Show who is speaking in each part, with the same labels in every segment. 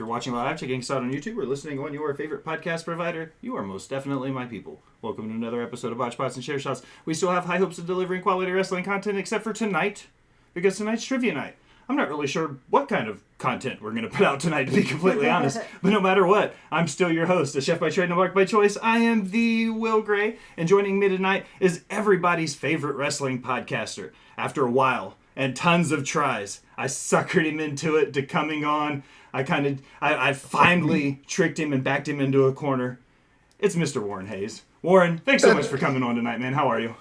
Speaker 1: watching live, checking us out on YouTube, or listening on your favorite podcast provider, you are most definitely my people. Welcome to another episode of Botched, Bots, and Share Shots. We still have high hopes of delivering quality wrestling content, except for tonight, because tonight's trivia night. I'm not really sure what kind of content we're going to put out tonight, to be completely honest. But no matter what, I'm still your host, a chef by trade and a mark by choice. I am the Will Gray, and joining me tonight is everybody's favorite wrestling podcaster. After a while and tons of tries, I suckered him into it to coming on. I finally tricked him and backed him into a corner. It's Mr. Warren Hayes. Warren, thanks so much for coming on tonight, man. How are you?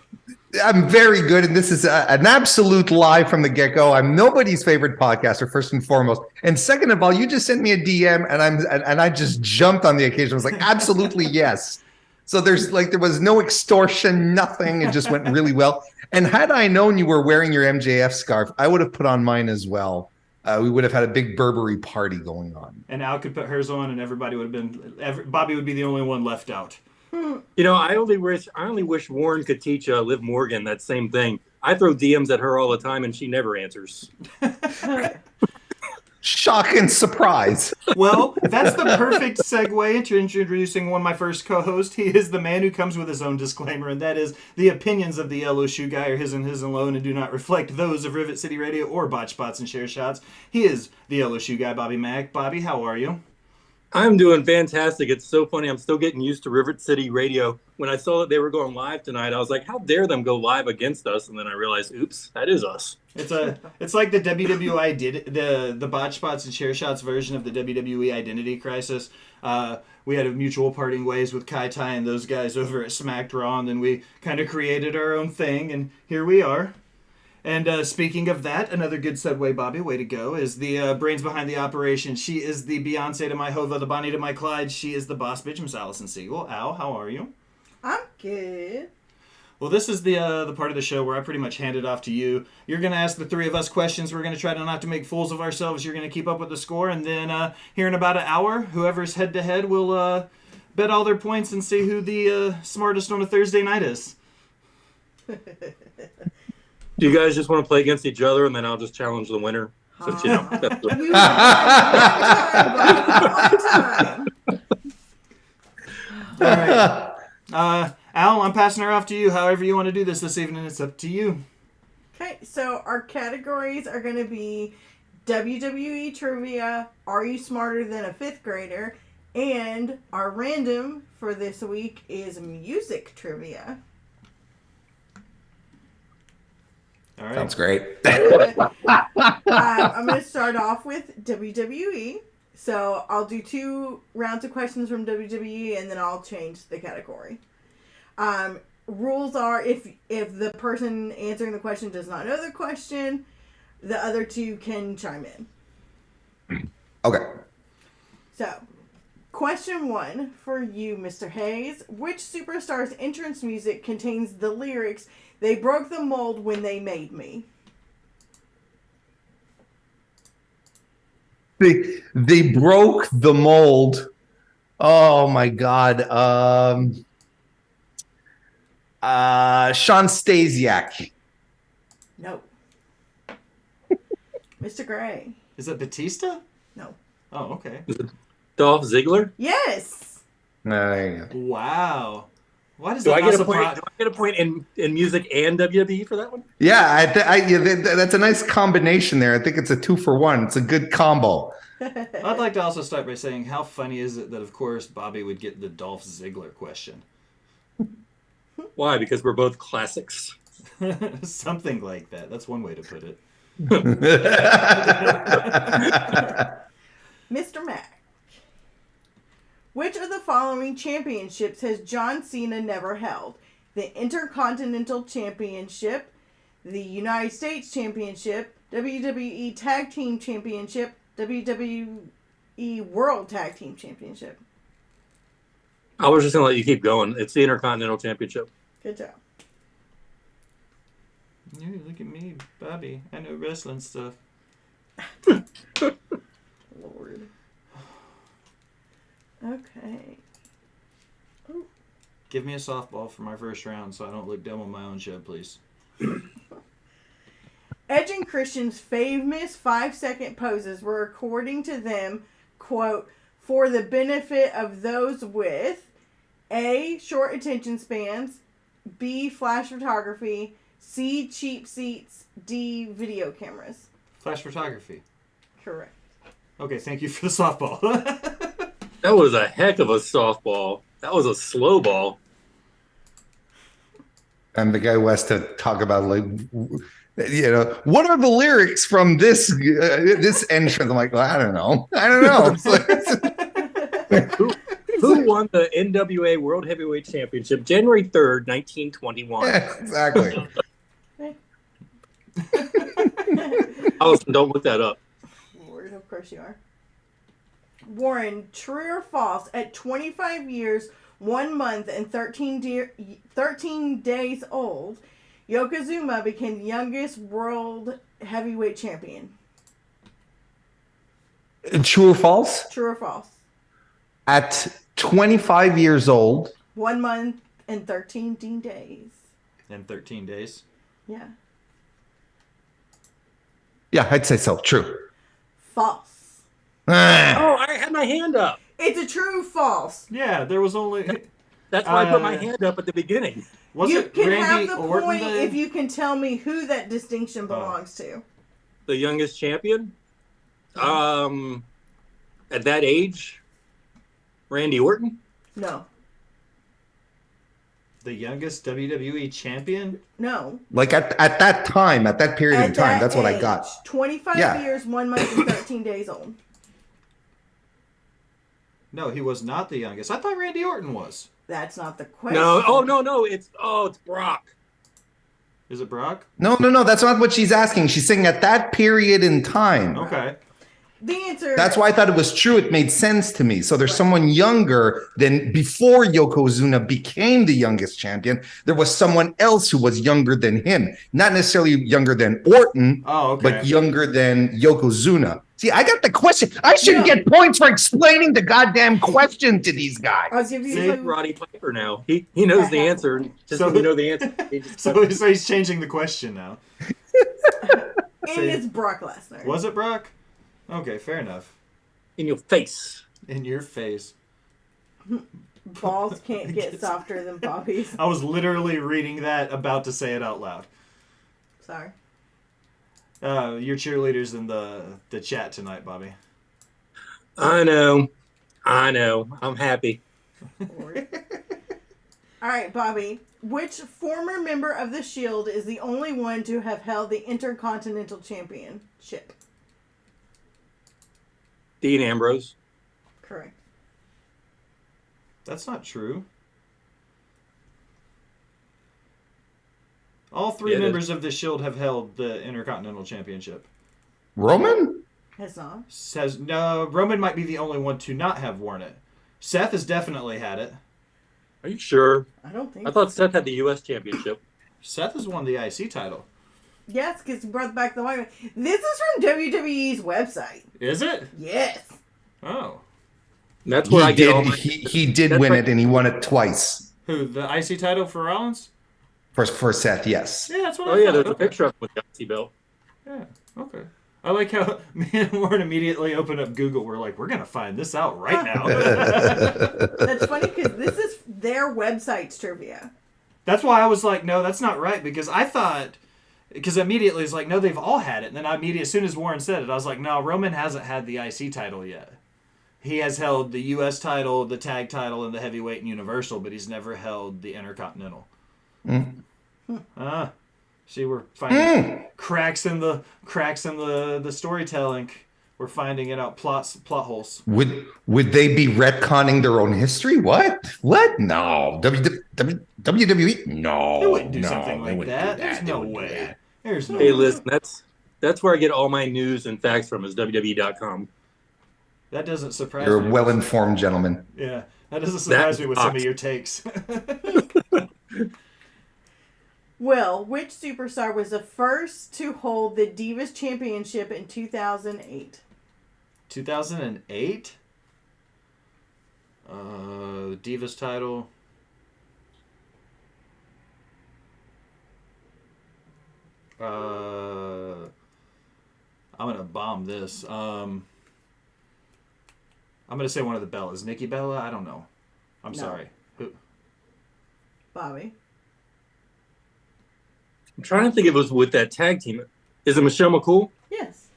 Speaker 2: I'm very good, and this is an absolute lie from the get-go. I'm nobody's favorite podcaster, first and foremost. And second of all, you just sent me a DM, and I just jumped on the occasion. I was like, absolutely yes. So there was no extortion, nothing. It just went really well. And had I known you were wearing your MJF scarf, I would have put on mine as well. We would have had a big Burberry party going on.
Speaker 1: And Al could put hers on, and everybody would have been. Bobby would be the only one left out.
Speaker 3: You know, I only wish Warren could teach Liv Morgan that same thing. I throw DMs at her all the time, and she never answers.
Speaker 2: Shock and surprise.
Speaker 1: Well, that's the perfect segue into introducing one of my first co-hosts. He is the man who comes with his own disclaimer, and that is the opinions of the Yellow Shoe Guy are his and his alone and do not reflect those of Rivet City Radio or Botched, Bots, and Share Shots. He is the Yellow Shoe Guy, Bobby Mack. Bobby, how are you?
Speaker 3: I'm doing fantastic. It's so funny. I'm still getting used to Rivet City Radio. When I saw that they were going live tonight, I was like, how dare them go live against us? And then I realized, oops, that is us.
Speaker 1: It's like the WWE did the Botched, Bots, and Share Shots version of the WWE Identity Crisis. We had a mutual parting ways with Kai Tai and those guys over at Smacked Raw, and then we kind of created our own thing, and here we are. And speaking of that, another good segue, Bobby, way to go, is the brains behind the operation. She is the Beyonce to my Hova, the Bonnie to my Clyde. She is the boss bitch, Miss Allison Siegel. Al, how are you?
Speaker 4: I'm good.
Speaker 1: Well, this is the part of the show where I pretty much hand it off to you. You're going to ask the three of us questions. We're going to try to not to make fools of ourselves. You're going to keep up with the score. And then here in about an hour, whoever's head-to-head will bet all their points and see who the smartest on a Thursday night is.
Speaker 3: Do you guys just want to play against each other, and then I'll just challenge the winner? Since, you know, that's what...
Speaker 1: All right. Al, I'm passing her off to you. However you want to do this evening, it's up to you.
Speaker 4: Okay, so our categories are going to be WWE Trivia, Are You Smarter Than a Fifth Grader? And our random for this week is Music Trivia.
Speaker 1: All right.
Speaker 2: Sounds great.
Speaker 4: I'm going to start off with WWE. So I'll do 2 rounds of questions from WWE, and then I'll change the category. Rules are if the person answering the question does not know the question, the other 2 can chime in.
Speaker 2: Okay.
Speaker 4: So, question 1 for you, Mr. Hayes. Which superstar's entrance music contains the lyrics, "They broke the mold when they made me"?
Speaker 2: They broke the mold. Oh my God. Sean Stasiak.
Speaker 4: No. Mr. Gray.
Speaker 1: Is it Batista?
Speaker 4: No.
Speaker 1: Oh, okay.
Speaker 3: Dolph Ziggler?
Speaker 4: Yes.
Speaker 2: There you go.
Speaker 1: Wow. Why does
Speaker 3: Do I
Speaker 1: that
Speaker 3: get
Speaker 1: not
Speaker 3: a point? Do I get a point in music and WWE for that one?
Speaker 2: Yeah, that's a nice combination there. I think it's a 2-for-1. It's a good combo.
Speaker 1: I'd like to also start by saying, how funny is it that, of course, Bobby would get the Dolph Ziggler question?
Speaker 3: Why? Because we're both classics.
Speaker 1: Something like that. That's one way to put it.
Speaker 4: Mr. Mack. Which of the following championships has John Cena never held? The Intercontinental Championship, the United States Championship, WWE Tag Team Championship, WWE World Tag Team Championship.
Speaker 3: I was just going to let you keep going. It's the Intercontinental Championship.
Speaker 4: Good job.
Speaker 1: Look at me, Bobby. I know wrestling stuff.
Speaker 4: Lord. Okay. Ooh.
Speaker 1: Give me a softball for my first round so I don't look dumb on my own show, please.
Speaker 4: Edge and Christian's famous 5-second poses were, according to them, quote, for the benefit of those with A, short attention spans, B, flash photography, C, cheap seats, D, video cameras.
Speaker 1: Flash photography.
Speaker 4: Correct.
Speaker 1: Okay, thank you for the softball.
Speaker 3: That was a heck of a softball. That was a slow ball.
Speaker 2: I'm the guy who has to talk about, like, what are the lyrics from this this entrance? I'm like, well, I don't know.
Speaker 3: Who won the NWA World Heavyweight Championship January 3rd, 1921?
Speaker 2: Yeah, exactly.
Speaker 3: Allison, don't look that up.
Speaker 4: Lord, of course you are. Warren, true or false, at 25 years, 1 month, and 13 days old, Yokozuna became the youngest world heavyweight champion.
Speaker 2: True or false?
Speaker 4: True or false?
Speaker 2: At 25 years old.
Speaker 4: 1 month and 13 days.
Speaker 1: And 13 days.
Speaker 4: Yeah.
Speaker 2: Yeah, I'd say so. True.
Speaker 4: False.
Speaker 3: Oh, I had my hand up.
Speaker 4: It's a true false.
Speaker 1: Yeah, there was only...
Speaker 3: That's why I put my hand up at the beginning.
Speaker 1: Was
Speaker 4: you
Speaker 1: it
Speaker 4: can
Speaker 1: Randy
Speaker 4: have the
Speaker 1: Orton
Speaker 4: point
Speaker 1: that-
Speaker 4: if you can tell me who that distinction belongs to.
Speaker 3: The youngest champion? At that age, Randy Orton?
Speaker 4: No.
Speaker 1: The youngest WWE champion?
Speaker 4: No.
Speaker 2: Like at that time, at that period
Speaker 4: At
Speaker 2: of time,
Speaker 4: that
Speaker 2: that's what I
Speaker 4: age,
Speaker 2: got.
Speaker 4: 25
Speaker 2: Yeah.
Speaker 4: years, 1 month, and 13 days old.
Speaker 1: No, he was not the youngest. I thought Randy Orton was.
Speaker 4: That's not the question.
Speaker 3: No. Oh, no. It's Brock.
Speaker 1: Is it Brock?
Speaker 2: No. That's not what she's asking. She's saying at that period in time.
Speaker 1: Okay.
Speaker 4: The answer.
Speaker 2: That's why I thought it was true. It made sense to me. So there's someone younger than before Yokozuna became the youngest champion. There was someone else who was younger than him. Not necessarily younger than Orton,
Speaker 1: Oh, okay.
Speaker 2: but younger than Yokozuna. See, I got the question. I shouldn't
Speaker 4: No.
Speaker 2: get points for explaining the goddamn question to these guys.
Speaker 4: I'll give you
Speaker 3: See,
Speaker 4: two.
Speaker 3: Roddy Piper now. He knows the answer. Just
Speaker 1: So-
Speaker 3: so you know the answer. He just-
Speaker 1: So he's changing the question now.
Speaker 4: And it's Brock Lesnar.
Speaker 1: Was it Brock? Okay, fair enough.
Speaker 3: in your face.
Speaker 1: In your face.
Speaker 4: Balls can't get softer than Bobby's.
Speaker 1: I was literally reading that, about to say it out loud.
Speaker 4: Sorry.
Speaker 1: Your cheerleaders in the chat tonight, Bobby.
Speaker 3: I know. I'm happy.
Speaker 4: Lord. All right, Bobby. Which former member of the Shield is the only one to have held the Intercontinental Championship?
Speaker 3: Dean Ambrose.
Speaker 4: Correct.
Speaker 1: That's not true. All three
Speaker 3: Yeah, it is.
Speaker 1: members of the Shield have held the Intercontinental Championship.
Speaker 2: Roman?
Speaker 4: Has not.
Speaker 1: Says no. Roman might be the only one to not have worn it. Seth has definitely had it.
Speaker 3: Are you sure?
Speaker 4: I don't think
Speaker 3: I thought Seth had the U.S. Championship.
Speaker 1: Seth has won the IC title.
Speaker 4: Yes, because he brought back the white man. This is from WWE's website.
Speaker 1: Is it?
Speaker 4: Yes.
Speaker 1: Oh.
Speaker 3: That's where I get all my...
Speaker 2: He did
Speaker 3: That's
Speaker 2: win
Speaker 3: right.
Speaker 2: it, and he won it twice.
Speaker 1: Who? The IC title for Rollins?
Speaker 2: For Seth, yes.
Speaker 1: Yeah, that's what
Speaker 3: Oh,
Speaker 1: I
Speaker 3: yeah,
Speaker 1: thought.
Speaker 3: there's a
Speaker 1: Okay.
Speaker 3: picture of him with the IC belt.
Speaker 1: Yeah, okay. I like how me and Warren immediately opened up Google. We're like, we're going to find this out right now.
Speaker 4: That's funny because this is their website's trivia.
Speaker 1: That's why I was like, no, that's not right. Because I thought, because immediately it's like, no, they've all had it. And then I immediately, as soon as Warren said it, I was like, no, Roman hasn't had the IC title yet. He has held the U.S. title, the tag title, and the heavyweight and universal, but he's never held the Intercontinental. See, we're finding cracks in the storytelling. We're finding it out, plot holes.
Speaker 2: Would they be retconning their own history? What? No. WWE? No.
Speaker 1: They wouldn't do
Speaker 2: no,
Speaker 1: something
Speaker 2: they
Speaker 1: like
Speaker 2: wouldn't
Speaker 1: that.
Speaker 2: do
Speaker 1: There's
Speaker 2: They
Speaker 1: no
Speaker 2: wouldn't do
Speaker 1: way.
Speaker 2: that.
Speaker 1: There's no
Speaker 3: Hey,
Speaker 1: way.
Speaker 3: listen, that's where I get all my news and facts from is WWE.com.
Speaker 1: That doesn't surprise
Speaker 2: You're a
Speaker 1: me.
Speaker 2: well-informed gentleman.
Speaker 1: Yeah, that doesn't surprise me with some of your takes.
Speaker 4: Will, which superstar was the first to hold the Divas Championship in 2008?
Speaker 1: 2008? Divas title. I'm gonna bomb this. I'm gonna say one of the Bellas. Nikki Bella? I don't know. I'm
Speaker 4: No.
Speaker 1: sorry. Who?
Speaker 4: Bobby.
Speaker 3: I'm trying to think if it was with that tag team. Is it Michelle McCool?
Speaker 4: Yes.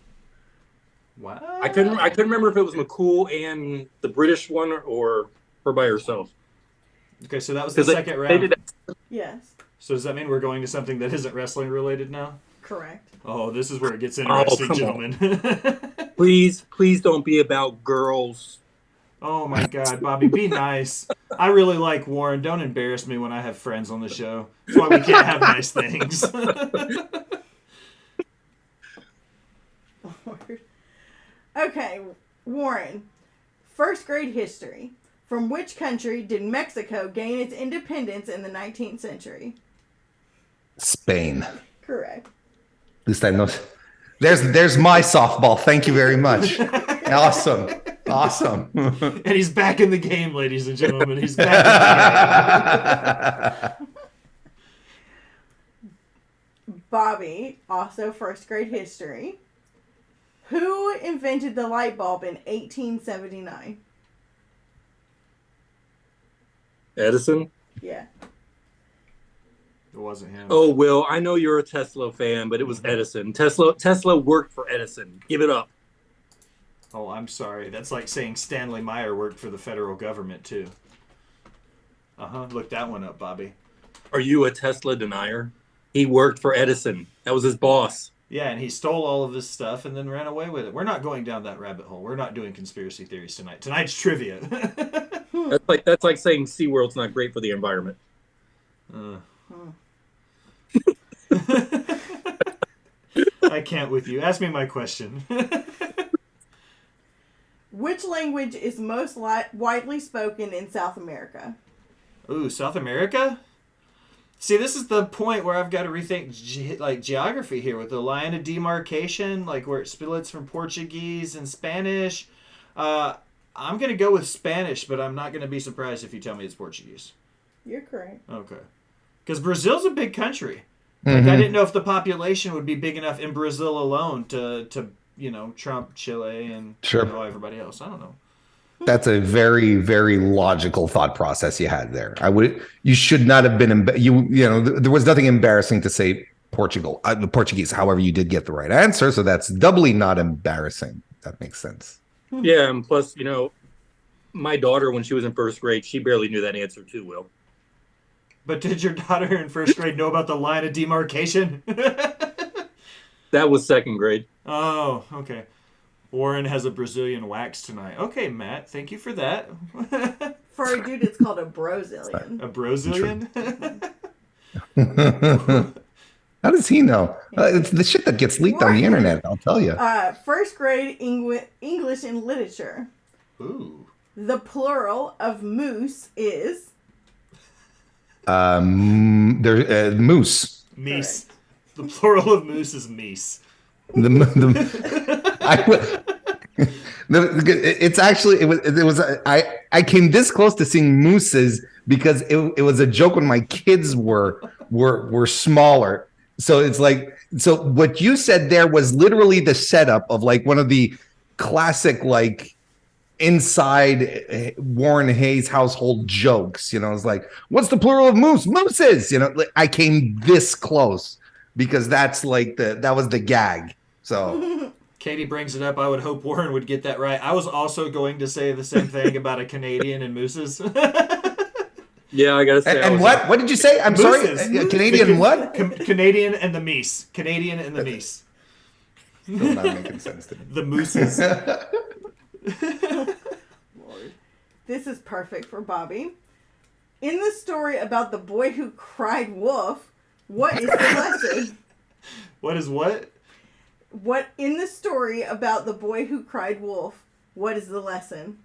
Speaker 1: What?
Speaker 3: I couldn't remember if it was McCool and the British one or her by herself.
Speaker 1: Okay, so that was the second
Speaker 3: They
Speaker 1: round.
Speaker 3: did
Speaker 4: Yes.
Speaker 1: So does that mean we're going to something that isn't wrestling related now?
Speaker 4: Correct.
Speaker 1: Oh, this is where it gets interesting,
Speaker 3: come
Speaker 1: gentlemen.
Speaker 3: Please don't be about girls.
Speaker 1: Oh my God, Bobby, be nice. I really like Warren. Don't embarrass me when I have friends on the show. That's why we can't have nice things.
Speaker 4: Okay, Warren. First grade history. From which country did Mexico gain its independence in the 19th century?
Speaker 2: Spain.
Speaker 4: Correct.
Speaker 2: At least I know. There's my softball. Thank you very much. Awesome.
Speaker 1: And he's back in the game, ladies and gentlemen. He's back in the game.
Speaker 4: Bobby, also first grade history. Who invented the light bulb in 1879?
Speaker 3: Edison?
Speaker 4: Yeah.
Speaker 1: It wasn't him.
Speaker 3: Oh, Will, I know you're a Tesla fan, but it was Edison. Tesla worked for Edison. Give it up.
Speaker 1: Oh, I'm sorry. That's like saying Stanley Meyer worked for the federal government, too. Look that one up, Bobby.
Speaker 3: Are you a Tesla denier? He worked for Edison. That was his boss.
Speaker 1: Yeah, and he stole all of this stuff and then ran away with it. We're not going down that rabbit hole. We're not doing conspiracy theories tonight. Tonight's trivia.
Speaker 3: That's like saying SeaWorld's not great for the environment.
Speaker 1: I can't with you. Ask me my question.
Speaker 4: Which language is most widely spoken in South America?
Speaker 1: Ooh, South America? See, this is the point where I've got to rethink geography here with the line of demarcation, like where it splits from Portuguese and Spanish. I'm going to go with Spanish, but I'm not going to be surprised if you tell me it's Portuguese.
Speaker 4: You're correct.
Speaker 1: Okay. Because Brazil's a big country. Like, I didn't know if the population would be big enough in Brazil alone to trump Chile and everybody else. I don't know.
Speaker 2: That's a very, very logical thought process you had there. You should not have been, there was nothing embarrassing to say the Portuguese. However, you did get the right answer, so that's doubly not embarrassing. That makes sense.
Speaker 3: Yeah, and plus, my daughter, when she was in first grade, she barely knew that answer too, Will.
Speaker 1: But did your daughter in first grade know about the line of demarcation?
Speaker 3: That was second grade.
Speaker 1: Oh, okay. Warren has a Brazilian wax tonight. Okay, Matt, thank you for that.
Speaker 4: For a dude, it's called a Brazilian.
Speaker 1: A Brazilian?
Speaker 2: How does he know? It's the shit that gets leaked on the internet, I'll tell you.
Speaker 4: First grade English and literature.
Speaker 1: Ooh.
Speaker 4: The plural of moose is?
Speaker 2: Moose.
Speaker 1: Meese. The plural of moose is meese.
Speaker 2: I came this close to seeing mooses because it was a joke when my kids were smaller. So it's like, so what you said there was literally the setup of like one of the classic like inside Warren Hayes household jokes. It's like, what's the plural of moose? Mooses. I came this close because that's like that was the gag. So
Speaker 1: Katie brings it up. I would hope Warren would get that right. I was also going to say the same thing about a Canadian and mooses.
Speaker 3: Yeah, I gotta say.
Speaker 2: And what? What did you say? I'm
Speaker 1: mooses.
Speaker 2: sorry. Canadian what?
Speaker 1: Canadian and the meese. Canadian and the meese.
Speaker 2: Still not making sense to me.
Speaker 1: The mooses.
Speaker 4: Lord. This is perfect for Bobby. In the story about the boy who cried wolf, what is the lesson?
Speaker 1: What is what?
Speaker 4: What in the story about the boy who cried wolf, what is the lesson?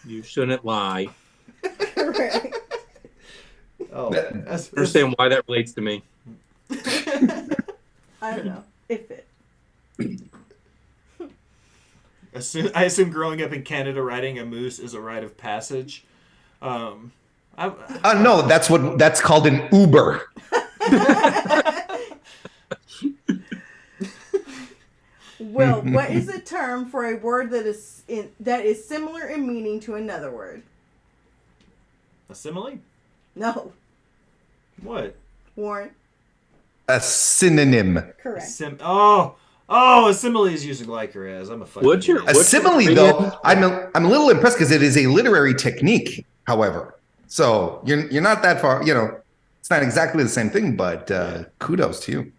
Speaker 3: You shouldn't lie.
Speaker 4: Correct.
Speaker 1: Oh,
Speaker 3: I understand why that relates to me.
Speaker 4: I don't know. If it.
Speaker 1: I assume growing up in Canada, riding a moose is a rite of passage.
Speaker 2: No, that's called an Uber.
Speaker 4: Will, what is the term for a word that is similar in meaning to another word?
Speaker 1: A simile?
Speaker 4: No.
Speaker 1: What?
Speaker 4: Warren.
Speaker 2: A synonym.
Speaker 4: Correct.
Speaker 1: A simile is using like or as. I'm a fucking
Speaker 3: What's your-
Speaker 1: idiot.
Speaker 2: A simile, though, I'm a little impressed because it is a literary technique, however. So you're not that far, it's not exactly the same thing, but kudos to you.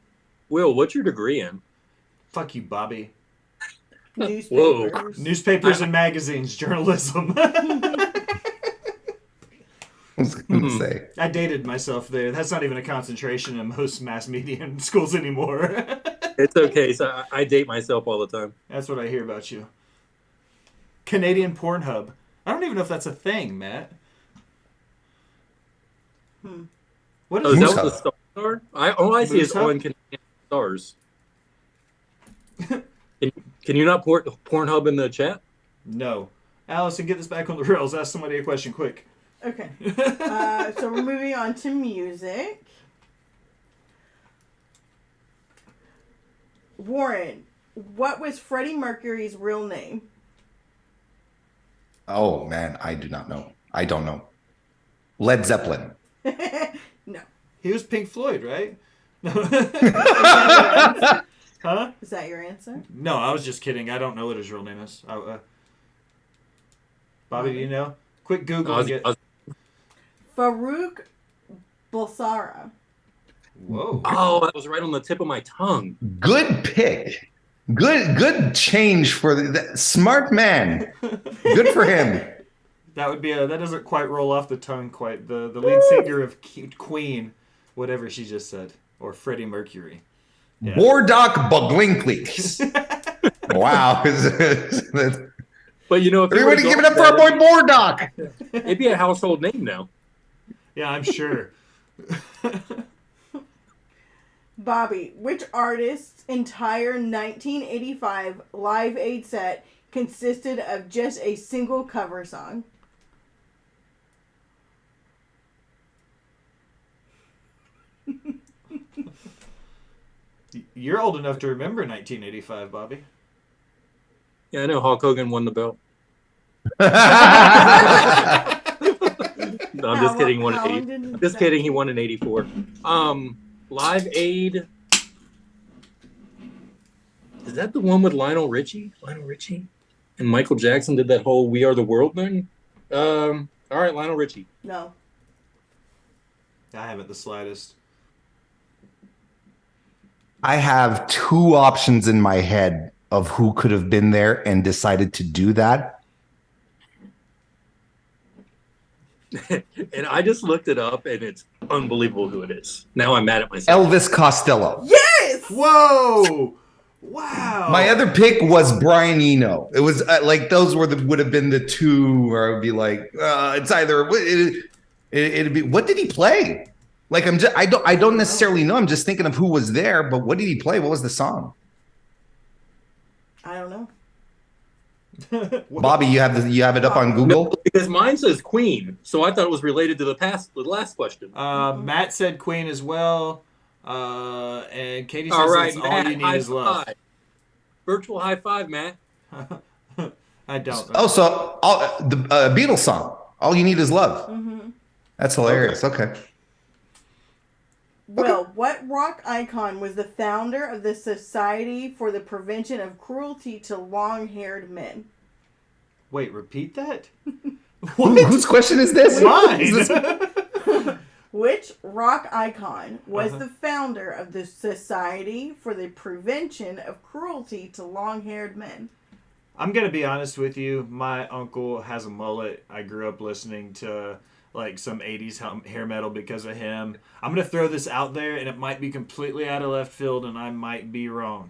Speaker 3: Will, what's your degree in?
Speaker 1: Fuck you, Bobby.
Speaker 4: Newspapers.
Speaker 1: Newspapers and magazines, journalism.
Speaker 2: I was going to say.
Speaker 1: I dated myself there. That's not even a concentration in most mass media in schools anymore.
Speaker 3: It's okay. So I date myself all the time.
Speaker 1: That's what I hear about you. Canadian Pornhub. I don't even know if that's a thing, Matt. What
Speaker 3: Oh,
Speaker 1: is
Speaker 3: is
Speaker 2: Moose
Speaker 3: that what the
Speaker 2: Hub.
Speaker 3: stars are? All I see
Speaker 1: Moose
Speaker 3: is
Speaker 1: Hub?
Speaker 3: on Canadian stars. Can you not port Pornhub in the chat?
Speaker 1: No. Allison, get this back on the rails. Ask somebody a question quick.
Speaker 4: Okay. So we're moving on to music. Warren, what was Freddie Mercury's real name?
Speaker 2: Oh, man, I do not know. I don't know. Led Zeppelin.
Speaker 4: No.
Speaker 1: He was Pink Floyd, right? Huh?
Speaker 4: Is that your answer?
Speaker 1: No, I was just kidding. I don't know what his real name is. Bobby, do you know? Quick Google and get...
Speaker 4: Farouk Bulsara.
Speaker 1: Whoa.
Speaker 3: Oh, that was right on the tip of my tongue.
Speaker 2: Good pick. Good change for the smart man. Good for him.
Speaker 1: That would be that doesn't quite roll off the tongue quite. The lead singer of Queen, whatever she just said, or Freddie Mercury. Yeah.
Speaker 2: Bordock Buglinkley. Wow.
Speaker 3: But if
Speaker 2: Everybody give it up for our boy Bordock.
Speaker 3: It'd be a household name now.
Speaker 1: Yeah, I'm sure.
Speaker 4: Bobby, which artist's entire 1985 Live Aid set consisted of just a single cover song?
Speaker 1: You're old enough to remember 1985, Bobby.
Speaker 3: Yeah, I know Hulk Hogan won the belt. No, I'm just kidding. He won in 80. Just kidding. He won in 84. Live Aid. Is that the one with Lionel Richie? And Michael Jackson did that whole "We Are the World" thing. All right, Lionel Richie.
Speaker 4: No.
Speaker 1: I haven't the slightest.
Speaker 2: I have two options in my head of who could have been there and decided to do that.
Speaker 3: And I just looked it up, and it's unbelievable who it is. Now I'm mad at myself.
Speaker 2: Elvis Costello.
Speaker 4: Yes!
Speaker 1: Whoa! Wow.
Speaker 2: My other pick was Brian Eno. It was like those would have been the two where I would be like, it's either it'd be what did he play? Like I don't necessarily know. I'm just thinking of who was there, but what did he play? What was the song?
Speaker 4: I don't know.
Speaker 2: Bobby, you have it up on Google?
Speaker 3: No, because mine says Queen, so I thought it was related to the last question.
Speaker 1: Matt said Queen as well. And Katie says
Speaker 3: All right,
Speaker 1: it's
Speaker 3: Matt,
Speaker 1: all you need is love.
Speaker 3: five. Virtual high five, Matt.
Speaker 1: I don't.
Speaker 2: Oh, so the Beatles song. All you need is love.
Speaker 4: Mm-hmm.
Speaker 2: That's hilarious. Okay.
Speaker 4: Well, what rock icon was the founder of the Society for the Prevention of Cruelty to Long-Haired Men?
Speaker 1: Wait, repeat that?
Speaker 2: Whose question is this?
Speaker 1: Mine.
Speaker 4: Which rock icon was the founder of the Society for the Prevention of Cruelty to Long-Haired Men?
Speaker 1: I'm going to be honest with you. My uncle has a mullet. I grew up listening to like some 80s hair metal because of him. I'm going to throw this out there, and it might be completely out of left field, and I might be wrong.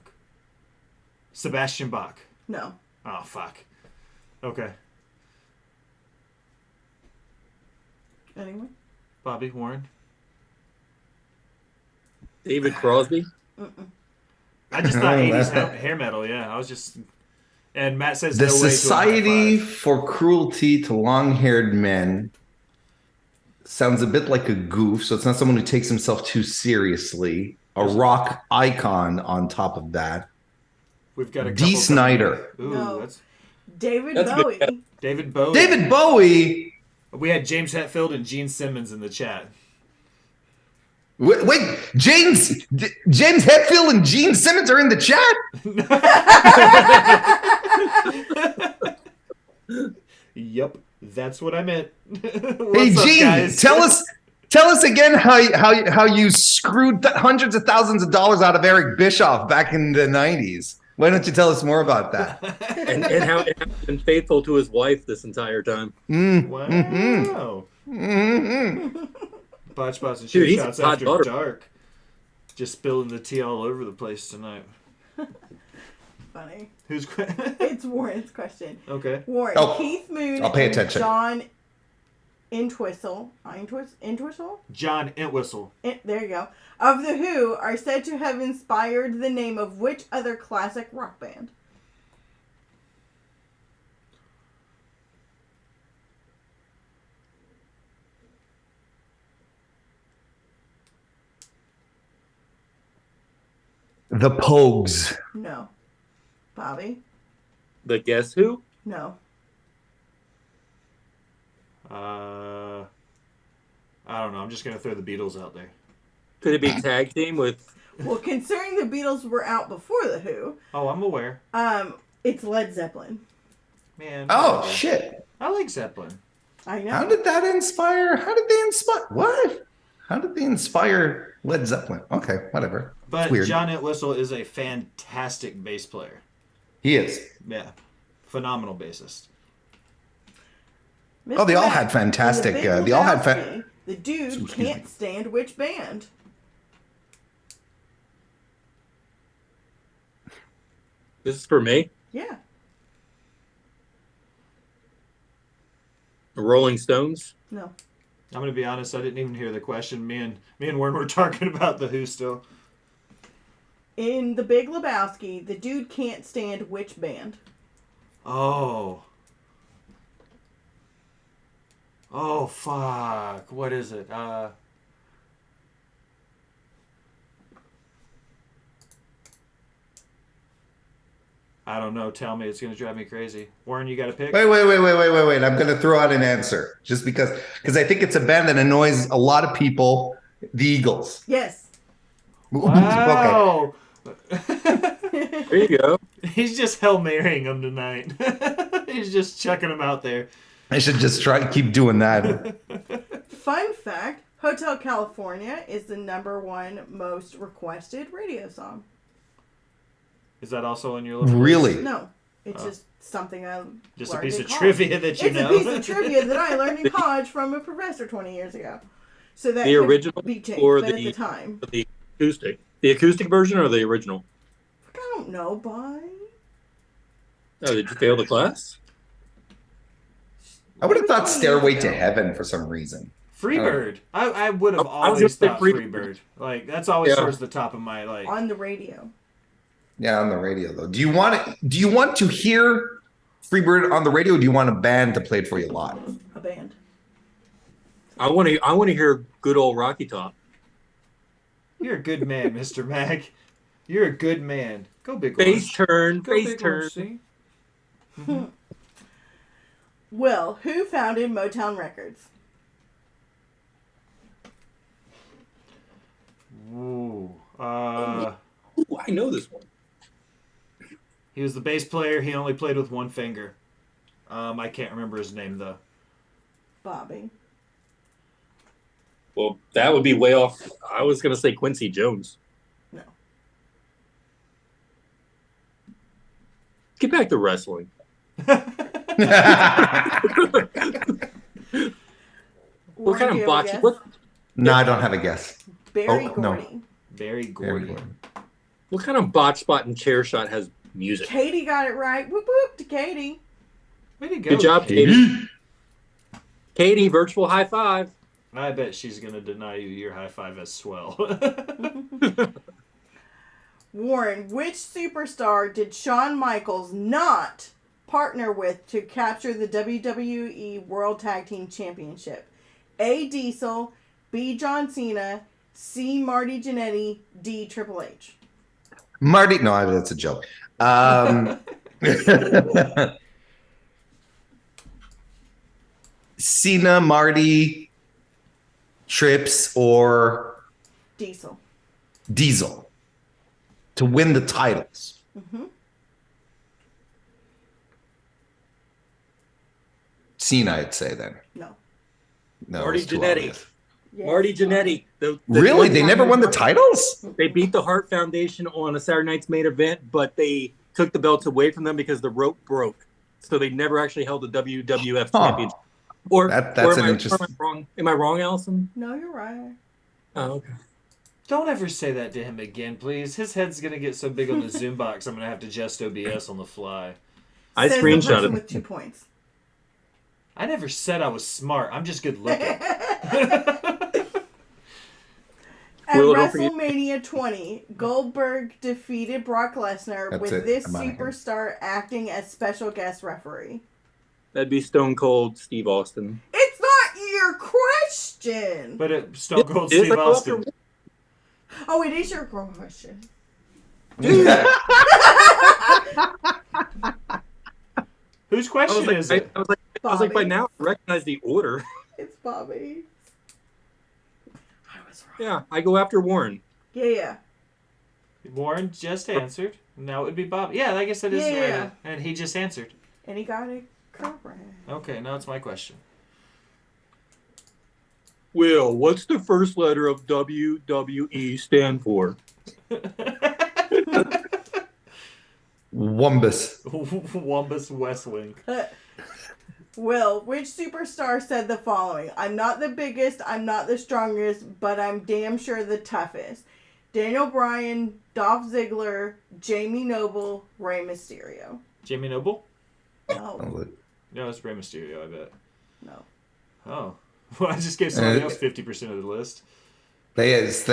Speaker 1: Sebastian Bach.
Speaker 4: No.
Speaker 1: Oh, fuck. Okay.
Speaker 4: Anyone?
Speaker 1: Bobby, Warren.
Speaker 3: David Crosby.
Speaker 1: I just thought 80s hair metal, yeah. I was just... And Matt says
Speaker 2: The
Speaker 1: no way to a
Speaker 2: Society
Speaker 1: high five.
Speaker 2: for Cruelty to Long-Haired Men sounds a bit like a goof, so it's not someone who takes himself too seriously. A rock icon on top of that.
Speaker 1: We've got a
Speaker 2: D.
Speaker 1: couple
Speaker 2: Snyder.
Speaker 1: Ooh,
Speaker 4: No.
Speaker 1: that's
Speaker 4: David
Speaker 3: That's a good guess.
Speaker 4: Bowie.
Speaker 1: David Bowie.
Speaker 2: David Bowie.
Speaker 1: We had James Hetfield and Gene Simmons in the chat.
Speaker 2: Wait, James Hetfield and Gene Simmons are in the chat.
Speaker 1: Yep, that's what I meant.
Speaker 2: Hey,
Speaker 1: What's up,
Speaker 2: Gene,
Speaker 1: guys?
Speaker 2: tell us again how you screwed hundreds of thousands of dollars out of Eric Bischoff back in the 90s. Why don't you tell us more about that?
Speaker 3: and how he's been faithful to his wife this entire time.
Speaker 1: Wow.
Speaker 2: Mm-hmm.
Speaker 1: Botch spots and
Speaker 3: Dude,
Speaker 1: shit
Speaker 3: he's
Speaker 1: shots
Speaker 3: a hot
Speaker 1: after
Speaker 3: butter.
Speaker 1: dark. Just spilling the tea all over the place tonight.
Speaker 4: Funny.
Speaker 1: Who's
Speaker 4: It's Warren's question.
Speaker 1: okay?
Speaker 4: Warren,
Speaker 2: Oh,
Speaker 4: Keith Moon,
Speaker 2: I'll pay
Speaker 4: and
Speaker 2: attention.
Speaker 4: John Entwistle?
Speaker 1: John Entwistle.
Speaker 4: There you go. Of The Who are said to have inspired the name of which other classic rock band?
Speaker 2: The Pogues.
Speaker 4: No. Bobby?
Speaker 3: The Guess Who?
Speaker 4: No.
Speaker 1: I don't know. I'm just gonna throw the Beatles out there.
Speaker 3: Could it be tag team with?
Speaker 4: Well, considering the Beatles were out before The Who,
Speaker 1: Oh, I'm aware.
Speaker 4: it's Led Zeppelin.
Speaker 1: Man.
Speaker 2: Oh,
Speaker 1: whatever.
Speaker 2: shit.
Speaker 1: I like Zeppelin.
Speaker 4: I know.
Speaker 2: How did that inspire? How did they inspire? What? How did they inspire Led Zeppelin? Okay, whatever.
Speaker 1: But
Speaker 2: It's weird.
Speaker 1: John Entwistle is a fantastic bass player.
Speaker 2: He is.
Speaker 1: Yeah, phenomenal bassist.
Speaker 2: Oh, they all
Speaker 4: Mac,
Speaker 2: had fantastic,
Speaker 4: in The Big
Speaker 2: they all had
Speaker 4: Lebowski, the dude
Speaker 2: Excuse
Speaker 4: can't
Speaker 2: me.
Speaker 4: stand which band?
Speaker 3: This is for me.
Speaker 4: Yeah.
Speaker 3: The Rolling Stones.
Speaker 4: No.
Speaker 1: I'm gonna be honest. I didn't even hear the question. Me and Warren were talking about the Who still.
Speaker 4: In The Big Lebowski, the dude can't stand which band?
Speaker 1: Oh. Oh fuck! What is it? I don't know. Tell me. It's gonna drive me crazy. Warren, you got a pick?
Speaker 2: Wait. I'm going to throw out an answer just because I think it's a band that annoys a lot of people. The Eagles.
Speaker 4: Yes.
Speaker 2: Okay.
Speaker 1: Wow.
Speaker 3: There you go.
Speaker 1: He's just Hail Marrying them tonight. He's just chucking them out there.
Speaker 2: I should just keep doing that.
Speaker 4: Fun fact, Hotel California is the #1 most requested radio song.
Speaker 1: Is that also on your list?
Speaker 2: Really?
Speaker 4: No, it's just something I
Speaker 1: Just a
Speaker 4: learned
Speaker 1: piece
Speaker 4: in
Speaker 1: of
Speaker 4: college.
Speaker 1: trivia that you
Speaker 4: It's
Speaker 1: know.
Speaker 4: a piece of trivia that I learned in college from a professor 20 years ago. So that
Speaker 3: The
Speaker 4: could
Speaker 3: original
Speaker 4: be changed,
Speaker 3: or
Speaker 4: but at
Speaker 3: the-
Speaker 4: the time,
Speaker 3: The acoustic. The acoustic version or the original?
Speaker 4: I don't know, bye.
Speaker 3: Oh, did you fail the class?
Speaker 2: I would have thought
Speaker 4: 20 years
Speaker 2: Stairway to
Speaker 4: ago.
Speaker 2: Heaven for some reason.
Speaker 1: Freebird. I would have
Speaker 3: I was
Speaker 1: always
Speaker 3: gonna say
Speaker 1: thought
Speaker 3: Freebird.
Speaker 1: Freebird. Like that's always
Speaker 3: Yeah.
Speaker 1: towards the top of my like.
Speaker 4: On the radio.
Speaker 2: Yeah, on the radio though. Do you want to hear Freebird on the radio, or do you want a band to play it for you live?
Speaker 4: A band.
Speaker 3: I want to hear good old Rocky Top.
Speaker 1: You're a good man, Mr. Mag. You're a good man. Go big
Speaker 3: Face
Speaker 1: orange.
Speaker 3: turn,
Speaker 1: Go
Speaker 3: face
Speaker 1: big
Speaker 3: turn.
Speaker 1: orange, see?
Speaker 4: Will, who founded Motown Records?
Speaker 1: Ooh.
Speaker 3: Ooh, I know this one.
Speaker 1: He was the bass player. He only played with one finger. I can't remember his name though.
Speaker 4: Bobby.
Speaker 3: Well, that would be way off. I was going to say Quincy Jones.
Speaker 4: No.
Speaker 3: Get back to wrestling. What kind of botch?
Speaker 2: No, I don't have a guess.
Speaker 4: Barry
Speaker 2: Oh, no.
Speaker 4: Gordy.
Speaker 1: Barry Gordy.
Speaker 3: What kind of botch spot and chair shot has music?
Speaker 4: Katie got it right. Whoop whoop to Katie.
Speaker 1: Way to go.
Speaker 3: Good job, Katie. Katie, virtual high five.
Speaker 1: I bet she's gonna deny you your high five as swell.
Speaker 4: Warren, which superstar did Shawn Michaels not partner with to capture the WWE World Tag Team Championship? A. Diesel, B. John Cena, C. Marty Jannetty, D. Triple H.
Speaker 2: Marty, no, that's a joke. Cena, Marty, Trips, or
Speaker 4: Diesel.
Speaker 2: Diesel to win the titles.
Speaker 4: Mm-hmm.
Speaker 2: Cena, I'd say then.
Speaker 4: No.
Speaker 2: No,
Speaker 3: Marty
Speaker 2: it's too
Speaker 3: Jannetty.
Speaker 2: obvious.
Speaker 4: Yes.
Speaker 3: Marty Jannetty.
Speaker 2: Really? They never won the titles?
Speaker 3: They beat the Hart Foundation on a Saturday night's main event, but they took the belts away from them because the rope broke. So they never actually held the WWF championship. Or
Speaker 2: that's
Speaker 3: or
Speaker 2: an interesting.
Speaker 3: am I wrong? Am I wrong, Allison?
Speaker 4: No, you're right.
Speaker 3: Oh, okay.
Speaker 1: Don't ever say that to him again, please. His head's going to get so big on the Zoom box, I'm going to have to adjust OBS on the fly.
Speaker 3: I
Speaker 4: Says the
Speaker 3: screenshotted
Speaker 4: person
Speaker 3: it.
Speaker 4: with 2 points.
Speaker 1: I never said I was smart. I'm just good looking.
Speaker 4: At
Speaker 3: Will, don't forget-
Speaker 4: WrestleMania 20, Goldberg defeated Brock Lesnar
Speaker 2: That's
Speaker 4: with
Speaker 2: it.
Speaker 4: this
Speaker 2: I'm outta here.
Speaker 4: superstar acting as special guest referee.
Speaker 3: That'd be Stone Cold Steve Austin.
Speaker 4: It's not your question.
Speaker 1: But Stone Cold
Speaker 3: It is
Speaker 1: Steve
Speaker 3: a
Speaker 1: Austin.
Speaker 4: Oh, it is your question.
Speaker 1: Whose question is it?
Speaker 3: I was like, by
Speaker 4: Bobby.
Speaker 3: now I recognize the order.
Speaker 4: It's Bobby. I was wrong.
Speaker 3: Yeah, I go after Warren.
Speaker 4: Yeah.
Speaker 1: Warren just answered. Now it would be Bob. Yeah, I guess that is
Speaker 4: Yeah.
Speaker 1: right. And he just answered.
Speaker 4: And he got it correct.
Speaker 1: Okay, now it's my question.
Speaker 3: Will, what's the first letter of WWE stand for?
Speaker 2: Wumbus.
Speaker 1: Wombus West Wing.
Speaker 4: Will, which superstar said the following? I'm not the biggest, I'm not the strongest, but I'm damn sure the toughest. Daniel Bryan, Dolph Ziggler, Jamie Noble, Rey Mysterio.
Speaker 1: Jamie Noble?
Speaker 4: No.
Speaker 1: No, it's Rey Mysterio, I bet.
Speaker 4: No.
Speaker 1: Oh. Well, I just gave somebody else 50% of the list.
Speaker 2: It's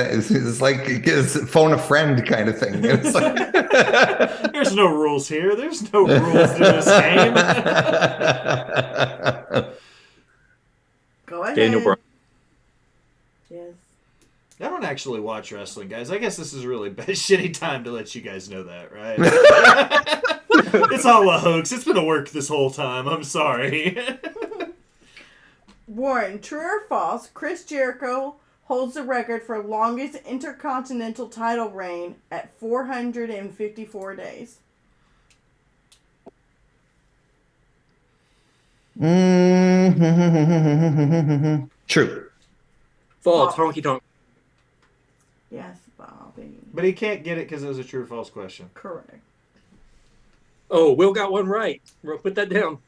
Speaker 2: like it's phone a friend kind of thing. It's like...
Speaker 1: There's no rules here. There's no rules to this game.
Speaker 4: Go ahead.
Speaker 3: Daniel Bryan.
Speaker 4: Yes.
Speaker 1: I don't actually watch wrestling, guys. I guess this is a really bad, shitty time to let you guys know that, right? It's all a hoax. It's been a work this whole time. I'm sorry.
Speaker 4: Warren, true or false, Chris Jericho holds the record for longest intercontinental title reign at 454 days.
Speaker 2: True.
Speaker 3: False. Honky tonk.
Speaker 4: Yes, Bobby.
Speaker 1: But he can't get it because it was a true or false question.
Speaker 4: Correct.
Speaker 3: Oh, Will got one right. Put that down.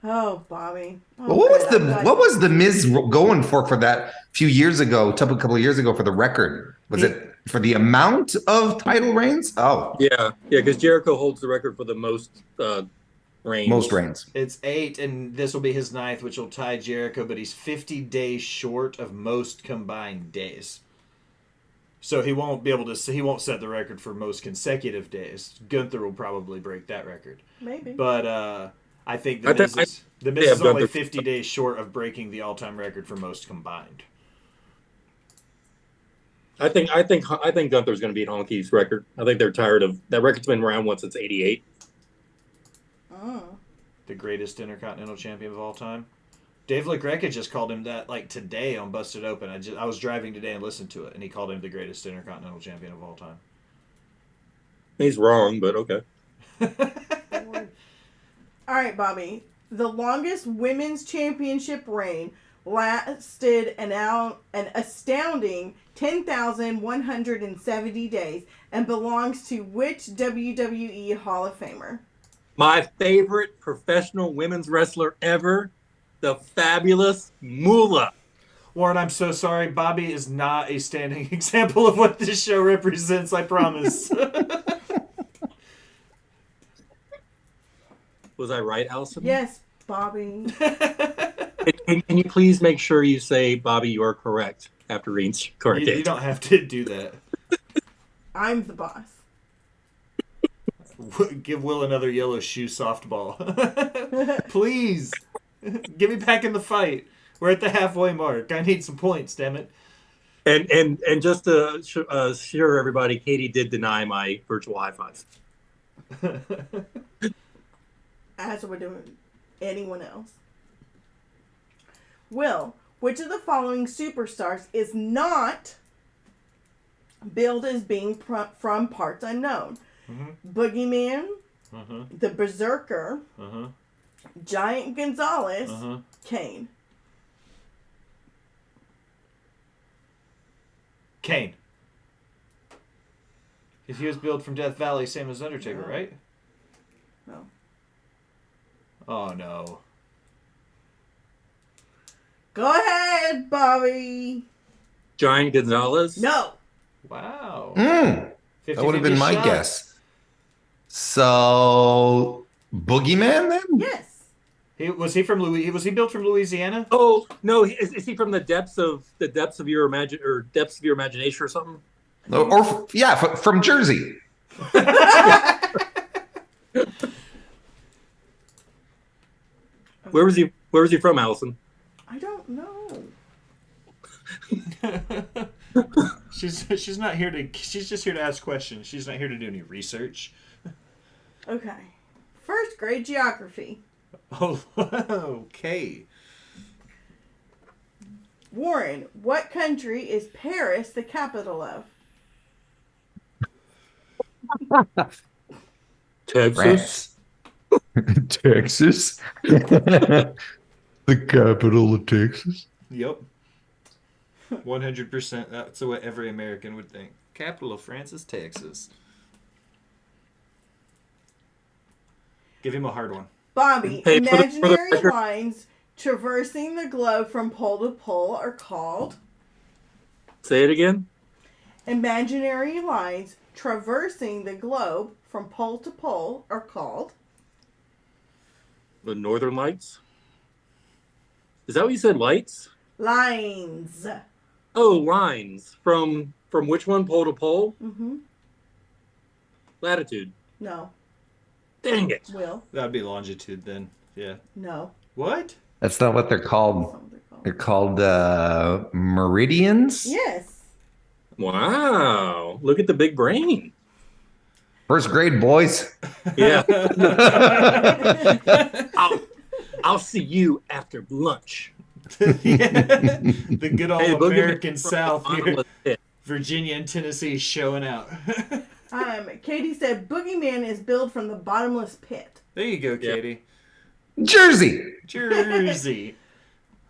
Speaker 4: Oh, Bobby. Oh,
Speaker 2: What was
Speaker 4: good.
Speaker 2: the
Speaker 4: I'm
Speaker 2: what
Speaker 4: glad-
Speaker 2: was the Miz going for that few years ago, a couple of years ago for the record? Was it for the amount of title reigns? Oh,
Speaker 3: Yeah, because Jericho holds the record for the most reigns.
Speaker 2: most reigns.
Speaker 1: It's 8, and this will be his 9th, which will tie Jericho, but he's 50 days short of most combined days. So he won't be able to. He won't set the record for most consecutive days. Gunther will probably break that record.
Speaker 4: Maybe.
Speaker 1: But I think the
Speaker 3: I
Speaker 1: Miz
Speaker 3: think-
Speaker 1: is, the Miz
Speaker 3: yeah,
Speaker 1: is only
Speaker 3: Gunther.
Speaker 1: 50 days short of breaking the all-time record for most combined.
Speaker 3: I think Gunther's going to beat Honky's record. I think they're tired of that record's been around once since '88.
Speaker 4: Oh.
Speaker 1: The greatest Intercontinental Champion of all time. Dave LaGreca just called him that like today on Busted Open. I was driving today and listened to it, and he called him the greatest Intercontinental Champion of all time.
Speaker 3: He's wrong, but okay.
Speaker 4: All right, Bobby. The longest women's championship reign lasted an astounding 10,170 days and belongs to which WWE Hall of Famer?
Speaker 3: My favorite professional women's wrestler ever, the fabulous Moolah.
Speaker 1: Warren, I'm so sorry. Bobby is not a standing example of what this show represents, I promise.
Speaker 3: Was I right, Allison?
Speaker 4: Yes, Bobby.
Speaker 3: Can you please make sure you say, Bobby, you are correct after reading correct
Speaker 1: You
Speaker 3: answer?
Speaker 1: don't have to do that.
Speaker 4: I'm the boss.
Speaker 1: Give Will another yellow shoe softball. Please. Get me back in the fight. We're at the halfway mark. I need some points, damn it.
Speaker 3: And just to assure everybody, Katie did deny my virtual high five.
Speaker 4: As would anyone else. Will, which of the following superstars is not billed as being from parts unknown? Boogeyman, the Berserker, Giant Gonzalez, Kane.
Speaker 1: Kane. Because he was billed from Death Valley, same as Undertaker, right?
Speaker 4: No.
Speaker 1: Oh, no.
Speaker 4: Go ahead, Bobby.
Speaker 3: Giant Gonzalez?
Speaker 4: No.
Speaker 1: Wow.
Speaker 2: That would have been my guess. So, Boogeyman then?
Speaker 4: Yes.
Speaker 1: Was he built from Louisiana?
Speaker 3: Oh no, is he from the depths of your imagination or something?
Speaker 2: From Jersey.
Speaker 3: Where was he from, Allison?
Speaker 4: I don't know.
Speaker 1: She's not here to. She's just here to ask questions. She's not here to do any research.
Speaker 4: Okay. First grade geography.
Speaker 1: Oh, okay.
Speaker 4: Warren, what country is Paris the capital of?
Speaker 3: Texas.
Speaker 2: Texas. The capital of Texas.
Speaker 1: Yep. 100%. That's what every American would think. Capital of France is Texas. Give him a hard one.
Speaker 4: Bobby,
Speaker 3: Hey,
Speaker 4: imaginary lines traversing the globe from pole to pole are called?
Speaker 3: Say it again.
Speaker 4: Imaginary lines traversing the globe from pole to pole are called?
Speaker 3: The Northern Lights. Is that what you said? Lights?
Speaker 4: Lines.
Speaker 3: Oh, lines. From which one? Pole to pole?
Speaker 4: Mm-hmm.
Speaker 3: Latitude.
Speaker 4: No.
Speaker 3: Dang it.
Speaker 4: Will?
Speaker 1: That would be longitude then. Yeah.
Speaker 4: No.
Speaker 1: What?
Speaker 2: That's not what they're called. They're called meridians.
Speaker 4: Yes.
Speaker 3: Wow. Look at the big brain.
Speaker 2: First grade, boys.
Speaker 3: Yeah. I'll see you after lunch.
Speaker 1: The good old American
Speaker 3: Boogeyman
Speaker 1: South
Speaker 3: from the
Speaker 1: here.
Speaker 3: bottomless pit.
Speaker 1: Virginia and Tennessee showing out.
Speaker 4: Katie said Boogeyman is billed from the bottomless pit.
Speaker 1: There you go, Katie.
Speaker 2: Jersey.
Speaker 1: Jersey.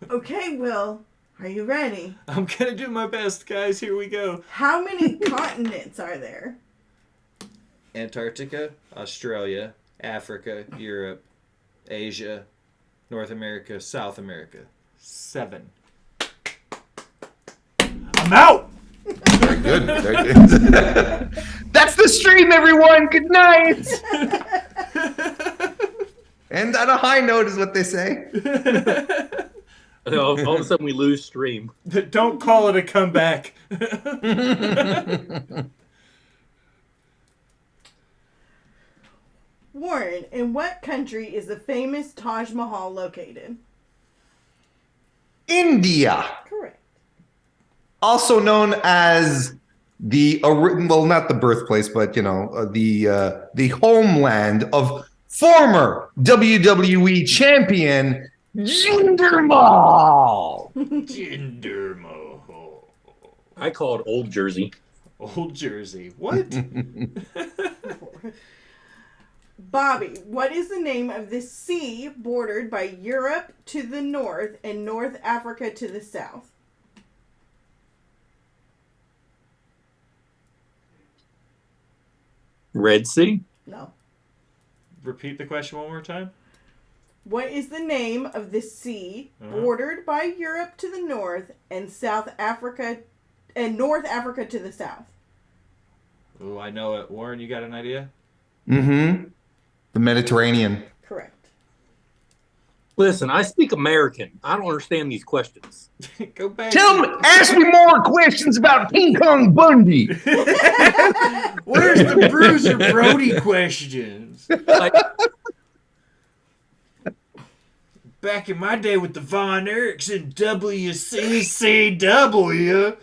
Speaker 4: Okay, Will. Are you ready?
Speaker 1: I'm going to do my best, guys. Here we go.
Speaker 4: How many continents are there?
Speaker 1: Antarctica, Australia, Africa, Europe, Asia, North America, South America. 7. I'm out!
Speaker 2: Very good. Very good. That's the stream, everyone. Good night. And on a high note is what they say.
Speaker 3: All of a sudden we lose stream.
Speaker 1: Don't call it a comeback.
Speaker 4: Warren, in what country is the famous Taj Mahal located?
Speaker 2: India.
Speaker 4: Correct.
Speaker 2: Also known as not the birthplace, but the homeland of former WWE champion Jinder Mahal.
Speaker 1: Jinder Mahal.
Speaker 3: I call it Old Jersey.
Speaker 1: Old Jersey. What?
Speaker 4: Bobby, what is the name of the sea bordered by Europe to the north and North Africa to the south?
Speaker 3: Red Sea?
Speaker 4: No.
Speaker 1: Repeat the question one more time.
Speaker 4: What is the name of the sea bordered by Europe to the north and South Africa and North Africa to the south?
Speaker 1: Oh, I know it. Warren, you got an idea?
Speaker 2: Mm-hmm. The Mediterranean.
Speaker 4: Correct.
Speaker 3: Listen, I speak American. I don't understand these questions.
Speaker 1: Go back.
Speaker 2: Ask me more questions about King Kong Bundy.
Speaker 1: Where's the Bruiser Brody questions? Back in my day with the Von Erichs and WCCW.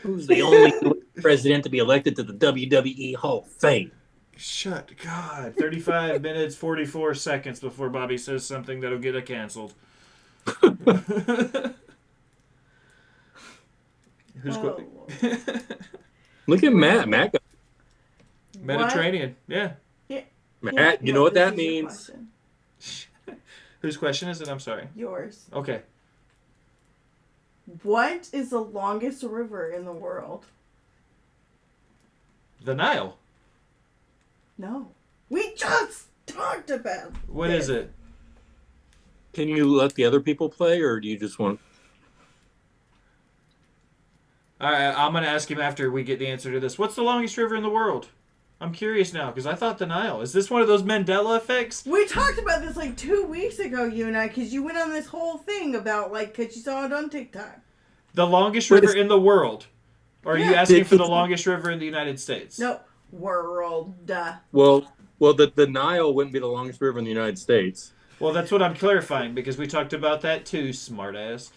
Speaker 3: Who's the only president to be elected to the WWE Hall of Fame?
Speaker 1: Shut God. 35 minutes, 44 seconds before Bobby says something that'll get it canceled. Who's
Speaker 4: Oh,
Speaker 3: Look at Matt. Matt,
Speaker 1: Mediterranean. Yeah.
Speaker 3: Matt, you know what that means?
Speaker 1: Whose question is it? I'm sorry.
Speaker 4: Yours.
Speaker 1: Okay.
Speaker 4: What is the longest river in the world?
Speaker 1: The Nile.
Speaker 4: No. We just talked about
Speaker 1: What is it?
Speaker 3: Can you let the other people play, or do you just want...
Speaker 1: All right, I'm going to ask him after we get the answer to this. What's the longest river in the world? I'm curious now, because I thought the Nile. Is this one of those Mandela effects?
Speaker 4: We talked about this like 2 weeks ago, you and I, because you went on this whole thing about, like, because you saw it on TikTok.
Speaker 1: The longest river in the world. Or are you
Speaker 4: Yeah.
Speaker 1: asking for the longest river in the United States?
Speaker 4: No, world.
Speaker 3: Well, the Nile wouldn't be the longest river in the United States.
Speaker 1: Well, that's what I'm clarifying, because we talked about that too, smartass.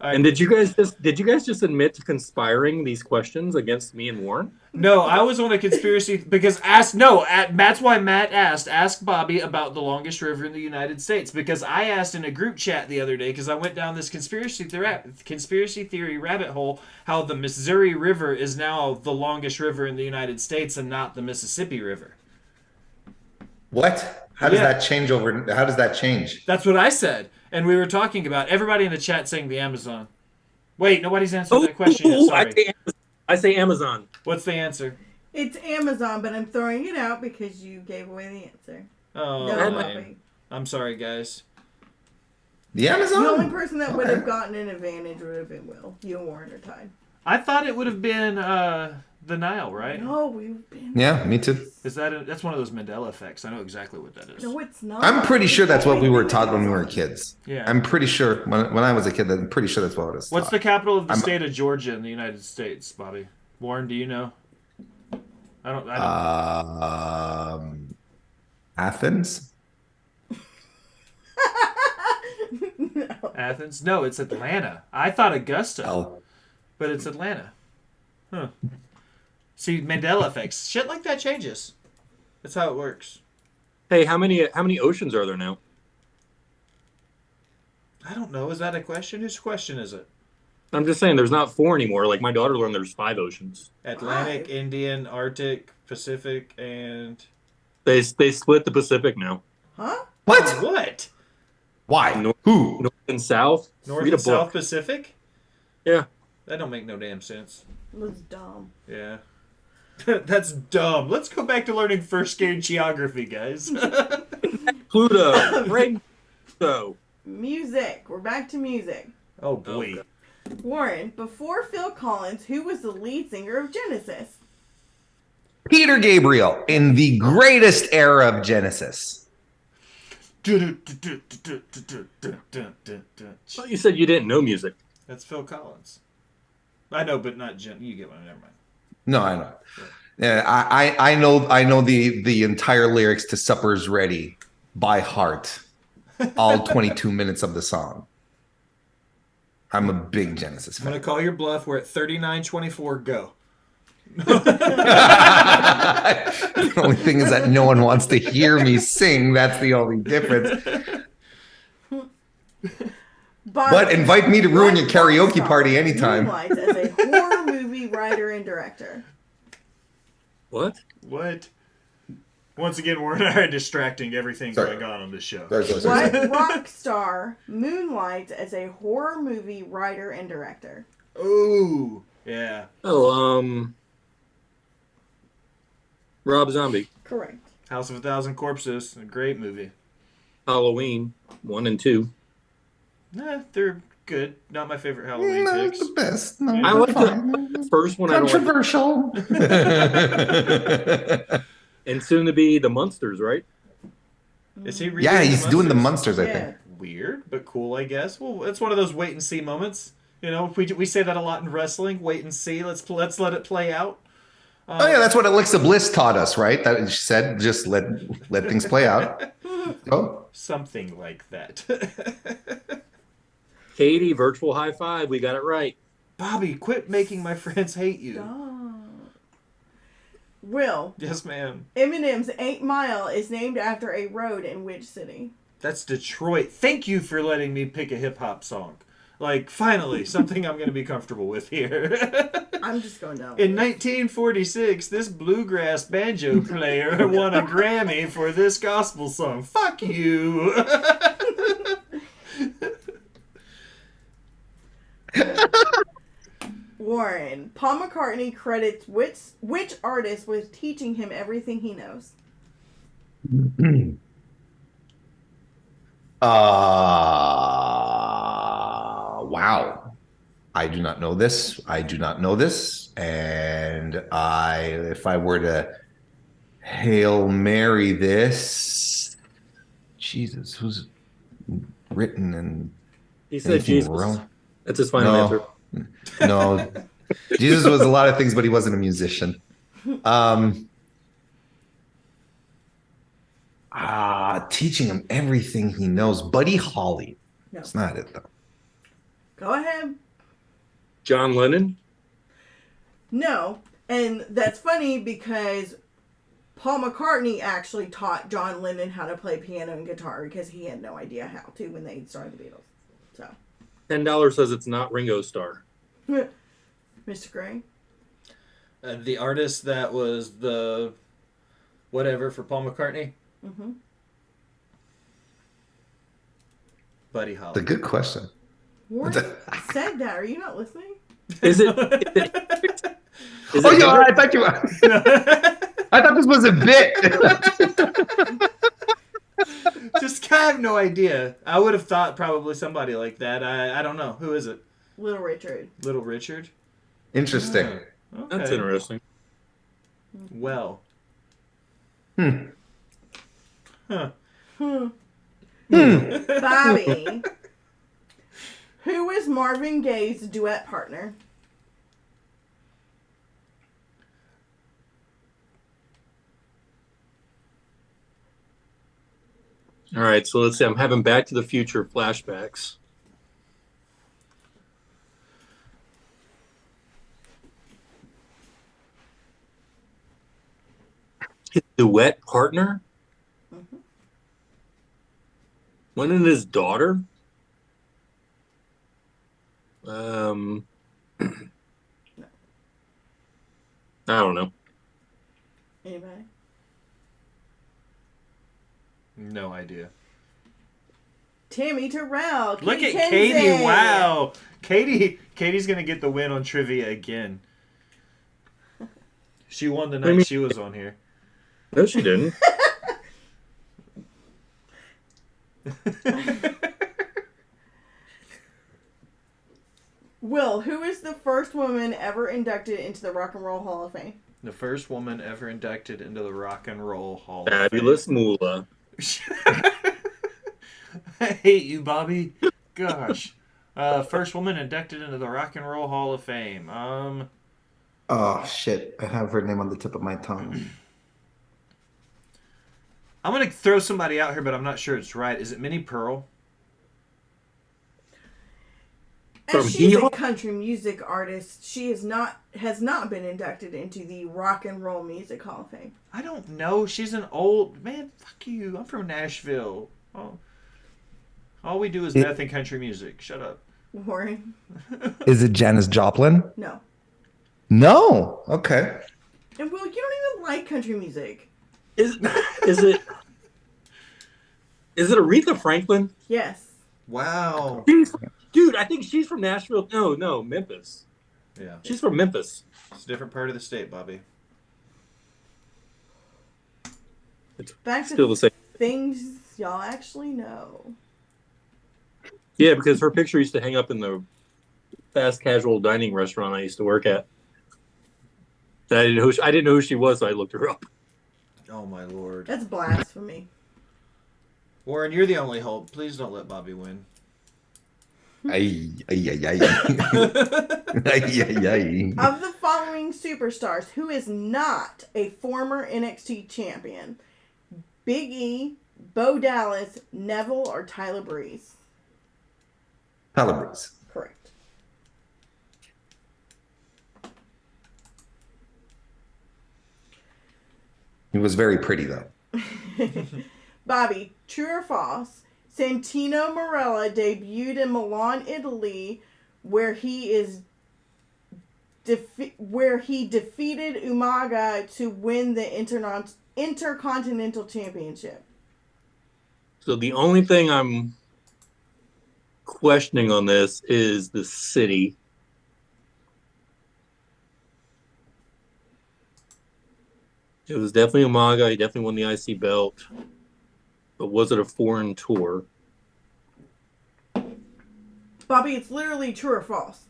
Speaker 3: And did you guys just admit to conspiring these questions against me and Warren?
Speaker 1: No, I was on a conspiracy because that's why Matt ask Bobby about the longest river in the United States, because I asked in a group chat the other day, because I went down this conspiracy theory rabbit hole, how the Missouri River is now the longest river in the United States and not the Mississippi River.
Speaker 2: What? How does that change how does that change?
Speaker 1: That's what I said. And we were talking about everybody in the chat saying the Amazon. Wait, nobody's answered that question yet. Sorry.
Speaker 3: I say Amazon.
Speaker 1: What's the answer?
Speaker 4: It's Amazon, but I'm throwing it out because you gave away the answer.
Speaker 1: Oh,
Speaker 4: No,
Speaker 1: lame.
Speaker 4: Bobby.
Speaker 1: I'm sorry, guys.
Speaker 2: The Amazon?
Speaker 4: The only person that would have gotten an advantage would have been Will. You and Warren are tied.
Speaker 1: I thought it would have been the Nile, right?
Speaker 4: No, we've been.
Speaker 2: Yeah, me too.
Speaker 1: Is that's one of those Mandela effects? I know exactly what that is.
Speaker 4: No, it's not.
Speaker 2: I'm pretty sure that's what we were taught when we were kids.
Speaker 1: Yeah.
Speaker 2: I'm pretty sure when I was a kid, I'm pretty sure that's what it was.
Speaker 1: What's the capital of the state of Georgia in the United States, Bobby? Warren, do you know? I don't.
Speaker 2: Athens?
Speaker 4: No.
Speaker 1: Athens? No, it's Atlanta. I thought Augusta,
Speaker 2: Oh.
Speaker 1: but it's Atlanta. Huh. See, Mandela effects. Shit like that changes. That's how it works.
Speaker 3: Hey, how many oceans are there now?
Speaker 1: I don't know. Is that a question? Whose question is it?
Speaker 3: I'm just saying there's not 4 anymore. Like my daughter learned there's 5 oceans.
Speaker 1: Atlantic,
Speaker 4: 5?
Speaker 1: Indian, Arctic, Pacific, and...
Speaker 3: They split the Pacific now.
Speaker 4: Huh?
Speaker 2: What?
Speaker 1: What?
Speaker 2: Why? Who?
Speaker 3: North and South.
Speaker 1: North
Speaker 3: Read a
Speaker 1: and South
Speaker 3: book.
Speaker 1: Pacific?
Speaker 3: Yeah.
Speaker 1: That don't make no damn sense.
Speaker 4: It was dumb.
Speaker 1: Yeah. That's dumb. Let's go back to learning first grade geography, guys.
Speaker 3: Pluto. Right. So.
Speaker 4: Music. We're back to music.
Speaker 1: Oh, boy.
Speaker 3: Okay.
Speaker 4: Warren, before Phil Collins, who was the lead singer of Genesis?
Speaker 2: Peter Gabriel in the greatest era of Genesis.
Speaker 3: Well, you said you didn't know music.
Speaker 1: That's Phil Collins. I know, but not Jen. You get one. Never mind.
Speaker 2: No, I know. Yeah, I know the entire lyrics to "Supper's Ready" by heart. All 22 minutes of the song. I'm a big Genesis
Speaker 1: I'm
Speaker 2: fan.
Speaker 1: going to call your bluff. We're at 39:24. Go.
Speaker 2: The only thing is that no one wants to hear me sing. That's the only difference. But invite me to ruin your karaoke party anytime.
Speaker 4: Moonlights as a horror movie writer and director.
Speaker 3: What?
Speaker 1: What? Once again, we're not distracting everything
Speaker 2: Sorry.
Speaker 1: going on this show.
Speaker 2: Sorry.
Speaker 4: What rock star moonlights as a horror movie writer and director?
Speaker 1: Ooh. Yeah.
Speaker 3: Oh, Rob Zombie.
Speaker 4: Correct.
Speaker 1: House of a Thousand Corpses. A great movie.
Speaker 3: Halloween 1 and 2.
Speaker 1: They're good. Not my favorite Halloween
Speaker 2: Not
Speaker 1: picks.
Speaker 2: the best. No,
Speaker 3: I like the first one. I don't like.
Speaker 2: Controversial.
Speaker 3: And soon to be the Munsters, right?
Speaker 1: Is he redoing
Speaker 2: Yeah, he's doing the
Speaker 1: Munsters?
Speaker 2: monsters, I
Speaker 4: Yeah.
Speaker 2: think.
Speaker 1: Weird, but cool, I guess. Well, it's one of those wait and see moments. You know, we say that a lot in wrestling. Wait and see. Let's let it play out.
Speaker 2: Oh yeah, that's what Alexa Bliss taught us, right? That she said, just let things play out. Oh,
Speaker 1: Something like that.
Speaker 3: Katie, virtual high five. We got it right.
Speaker 1: Bobby, quit making my friends hate you.
Speaker 4: Stop. Will.
Speaker 1: Yes, ma'am.
Speaker 4: Eminem's 8 Mile is named after a road in which city?
Speaker 1: That's Detroit. Thank you for letting me pick a hip-hop song. Like, finally, something I'm going to be comfortable with here.
Speaker 4: I'm just going down.
Speaker 1: In 1946, this bluegrass banjo player won a Grammy for this gospel song. Fuck you.
Speaker 4: Warren. Paul McCartney credits which artist with teaching him everything he knows?
Speaker 2: Wow. I do not know this. And if I were to Hail Mary this, Jesus, who's written and
Speaker 3: He said Jesus.
Speaker 2: wrong?
Speaker 3: That's his final answer.
Speaker 2: No. Jesus was a lot of things, but he wasn't a musician. Teaching him everything he knows. Buddy Holly.
Speaker 4: No.
Speaker 2: It's not it, though.
Speaker 4: Go ahead.
Speaker 3: John Lennon?
Speaker 4: No. And that's funny because Paul McCartney actually taught John Lennon how to play piano and guitar because he had no idea how to when they started the Beatles. So,
Speaker 3: $10 says it's not Ringo Starr.
Speaker 4: Mr. Gray?
Speaker 1: The artist that was the whatever for Paul McCartney?
Speaker 4: Mm-hmm.
Speaker 1: Buddy Holly.
Speaker 2: It's a good question.
Speaker 4: Warren said that. Are you not listening?
Speaker 3: Is it
Speaker 2: Oh, yeah, I thought you were. I thought this was a bit.
Speaker 1: Just I have no idea. I would have thought probably somebody like that. I don't know. Who is it?
Speaker 4: Little Richard.
Speaker 1: Little Richard?
Speaker 2: Interesting.
Speaker 1: Oh, okay.
Speaker 3: That's interesting.
Speaker 1: Well.
Speaker 4: Bobby. Who is Marvin Gaye's duet partner?
Speaker 3: All right, so let's see. I'm having Back to the Future flashbacks. His duet partner?
Speaker 4: Mm-hmm.
Speaker 3: Wasn't it his daughter? I don't know.
Speaker 4: Anybody?
Speaker 1: No idea.
Speaker 4: Timmy Terrell.
Speaker 1: Look at
Speaker 4: Tenzin.
Speaker 1: Katie. Wow. Katie's going to get the win on trivia again. She won the night she was on here.
Speaker 3: No, she didn't.
Speaker 4: Will, who is the first woman ever inducted into the Rock and Roll Hall of Fame?
Speaker 1: The first woman ever inducted into the Rock and Roll Hall of Fame.
Speaker 3: Fabulous Moolah.
Speaker 1: I hate you, Bobby. Gosh. First woman inducted into the Rock and Roll Hall of Fame.
Speaker 2: Oh, shit. I have her name on the tip of my tongue.
Speaker 1: I'm going to throw somebody out here, but I'm not sure it's right. Is it Minnie Pearl?
Speaker 4: As she's a country music artist, she has not been inducted into the Rock and Roll Music Hall of Fame.
Speaker 1: I don't know. She's an old... Man, fuck you. I'm from Nashville. All we do is meth and country music. Shut up.
Speaker 4: Warren?
Speaker 2: Is it Janis Joplin?
Speaker 4: No.
Speaker 2: No. Okay.
Speaker 4: And Will, you don't even like country music.
Speaker 3: Is it Aretha Franklin?
Speaker 4: Yes.
Speaker 1: Wow.
Speaker 3: Dude, I think she's from Nashville. No, Memphis.
Speaker 1: Yeah.
Speaker 3: She's from Memphis.
Speaker 1: It's a different part of the state, Bobby.
Speaker 3: It's
Speaker 4: Back
Speaker 3: still
Speaker 4: to
Speaker 3: the same.
Speaker 4: things y'all actually know.
Speaker 3: Yeah, because her picture used to hang up in the fast casual dining restaurant I used to work at. I didn't know who she was, so I looked her up.
Speaker 1: Oh, my Lord.
Speaker 4: That's blasphemy.
Speaker 1: Warren, you're the only hope. Please don't let Bobby win.
Speaker 2: Ay. Ay.
Speaker 4: Of the following superstars, who is not a former NXT champion? Big E, Bo Dallas, Neville, or Tyler Breeze?
Speaker 2: Tyler Breeze.
Speaker 4: Correct.
Speaker 2: He was very pretty, though.
Speaker 4: Bobby, true or false? Santino Marella debuted in Milan, Italy, where he defeated Umaga to win the Intercontinental Championship.
Speaker 3: So the only thing I'm questioning on this is the city. It was definitely Umaga. He definitely won the IC belt. But was it a foreign tour?
Speaker 4: Bobby, it's literally true or false.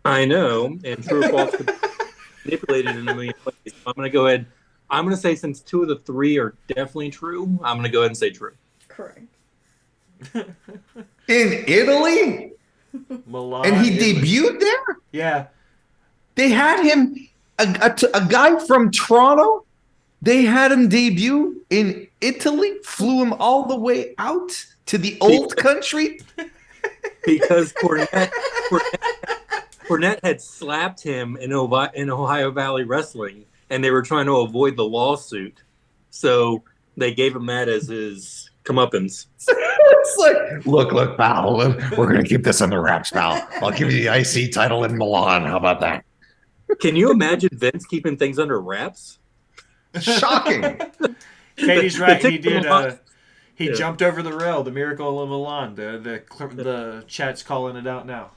Speaker 3: I know, and true or false could be manipulated in a million ways. So I'm going to go ahead. I'm going to say since 2 of the 3 are definitely true, I'm going to go ahead and say true.
Speaker 4: Correct.
Speaker 2: In Italy?
Speaker 1: Milan,
Speaker 2: And he
Speaker 1: Italy.
Speaker 2: debuted there?
Speaker 1: Yeah.
Speaker 2: They had him, a guy from Toronto, they had him debut in Italy, flew him all the way out to the old country.
Speaker 3: Because Cornette had slapped him in Ohio Valley Wrestling, and they were trying to avoid the lawsuit. So they gave him that as his comeuppance.
Speaker 2: It's like, look, pal, we're going to keep this under wraps, pal. I'll give you the IC title in Milan. How about that?
Speaker 3: Can you imagine Vince keeping things under wraps?
Speaker 2: Shocking.
Speaker 1: Katie's right. He did. He
Speaker 3: Yeah.
Speaker 1: jumped over the rail. The Miracle of Milan. The chat's calling it out now.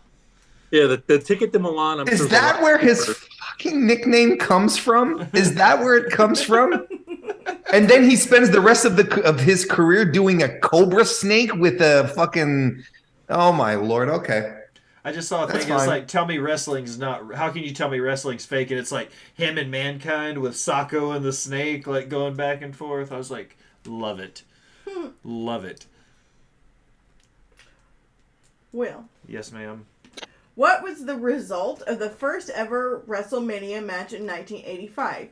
Speaker 3: Yeah, the ticket to Milan. I'm
Speaker 2: Is
Speaker 3: sure
Speaker 2: that where his fucking nickname comes from? Is that where it comes from? And then he spends the rest of his career doing a cobra snake with a fucking. Oh my lord! Okay.
Speaker 1: I just saw a
Speaker 2: That's
Speaker 1: thing. It's
Speaker 2: fine.
Speaker 1: like, tell me wrestling's not. How can you tell me wrestling's fake? And it's like him and Mankind with Sacco and the Snake, like going back and forth. I was like, love it, love it.
Speaker 4: Will,
Speaker 1: Yes, ma'am.
Speaker 4: what was the result of the first ever WrestleMania match in 1985?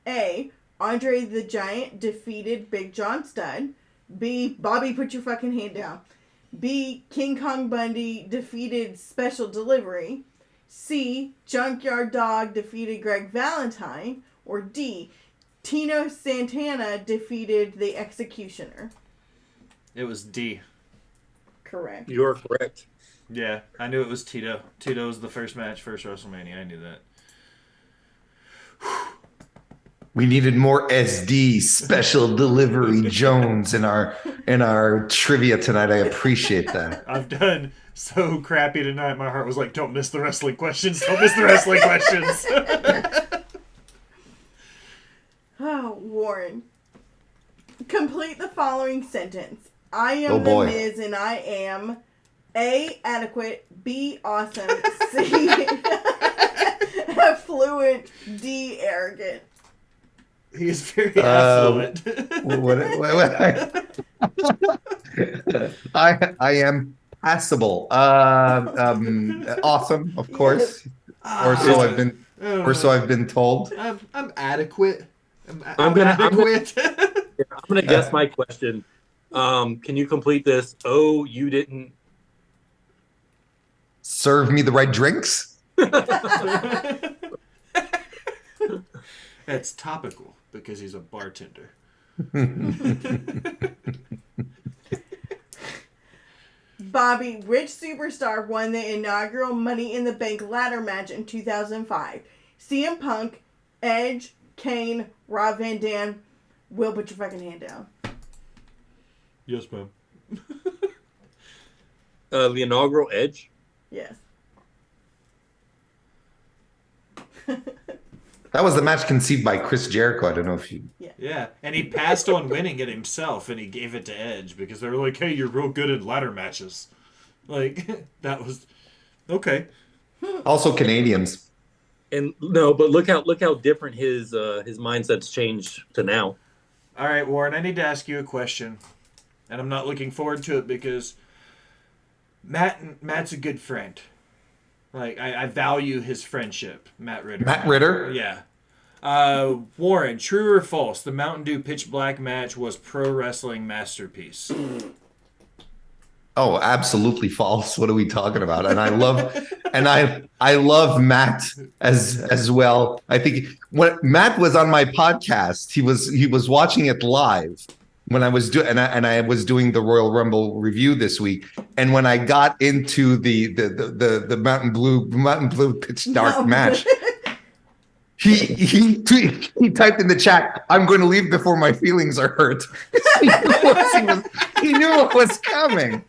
Speaker 4: A. Andre the Giant defeated Big John Studd. B. Bobby, put your fucking hand down. B. King Kong Bundy defeated Special Delivery. C. Junkyard Dog defeated Greg Valentine. Or D. Tino Santana defeated the Executioner.
Speaker 1: It was D.
Speaker 4: Correct.
Speaker 3: You're correct.
Speaker 1: Yeah, I knew it was Tito. Tito was the first match, first WrestleMania. I knew that.
Speaker 2: We needed more SD Special Delivery Jones in our trivia tonight. I appreciate that.
Speaker 1: I've done so crappy tonight. My heart was like, don't miss the wrestling questions. Don't miss the wrestling questions.
Speaker 4: Oh, Warren. Complete the following sentence. I am
Speaker 2: Oh, boy.
Speaker 4: the Miz and I am A. Adequate, B. Awesome, C. Affluent, D. Arrogant.
Speaker 1: He is very affluent.
Speaker 2: I am passable. Awesome, of course. Or so I've been told.
Speaker 1: I'm adequate.
Speaker 3: I'm gonna-
Speaker 1: adequate.
Speaker 3: I'm gonna guess my question. Can you complete this? Oh, you didn't.
Speaker 2: Serve me the right drinks.
Speaker 1: That's topical because he's a bartender.
Speaker 4: Bobby, which superstar won the inaugural Money in the Bank ladder match in 2005? CM Punk, Edge, Kane, Rob Van Dam. Will, put your fucking hand down.
Speaker 1: Yes, ma'am.
Speaker 3: The inaugural Edge.
Speaker 4: Yes.
Speaker 2: That was the match conceived by Chris Jericho. I don't know if you.
Speaker 1: Yeah, and he passed on winning it himself, and he gave it to Edge because they were like, "Hey, you're real good in ladder matches." Like that was okay.
Speaker 2: Also Canadians.
Speaker 3: And no, but look how different his mindset's changed to now.
Speaker 1: All right, Warren, I need to ask you a question, and I'm not looking forward to it because Matt's a good friend. Like I value his friendship, Matt Ritter.
Speaker 2: Matt Ritter?
Speaker 1: Yeah. Warren, true or false? The Mountain Dew Pitch Black match was pro wrestling masterpiece.
Speaker 2: Oh, absolutely false. What are we talking about? And I love Matt as well. I think when Matt was on my podcast, he was watching it live when I was doing and I was doing the Royal Rumble review this week. And when I got into the Mountain Blue pitch dark match, he typed in the chat, "I'm going to leave before my feelings are hurt." He knew what was coming.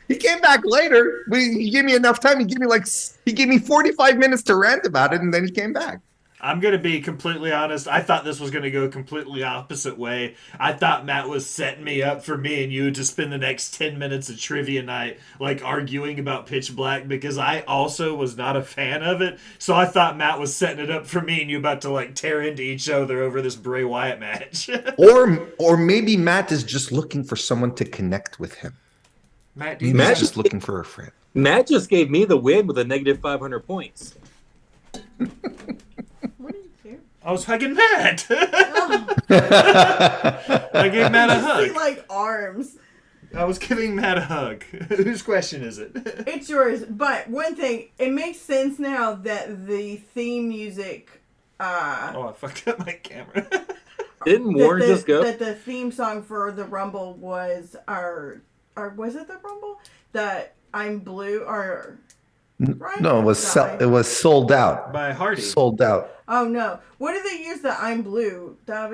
Speaker 2: He came back later. He gave me enough time. He gave me 45 minutes to rant about it, and then he came back.
Speaker 1: I'm going to be completely honest. I thought this was going to go completely opposite way. I thought Matt was setting me up for me and you to spend the next 10 minutes of trivia night like arguing about Pitch Black because I also was not a fan of it. So I thought Matt was setting it up for me and you about to like tear into each other over this Bray Wyatt match.
Speaker 2: or maybe Matt is just looking for someone to connect with him. Matt's just looking for a friend.
Speaker 3: Matt just gave me the win with a negative 500 points.
Speaker 1: I was hugging Matt.
Speaker 4: Oh.
Speaker 1: I gave Matt a hug.
Speaker 4: Like arms.
Speaker 1: I was giving Matt a hug. Whose question is it?
Speaker 4: It's yours. But one thing, it makes sense now that the theme music.
Speaker 1: Oh, I fucked up my camera.
Speaker 3: Didn't Warren just go?
Speaker 4: That the theme song for the Rumble was was it the Rumble? That I'm Blue or. Right?
Speaker 2: No, it was sold out
Speaker 1: by Hardy.
Speaker 2: Sold out.
Speaker 4: Oh no! What did they use? The I'm Blue, the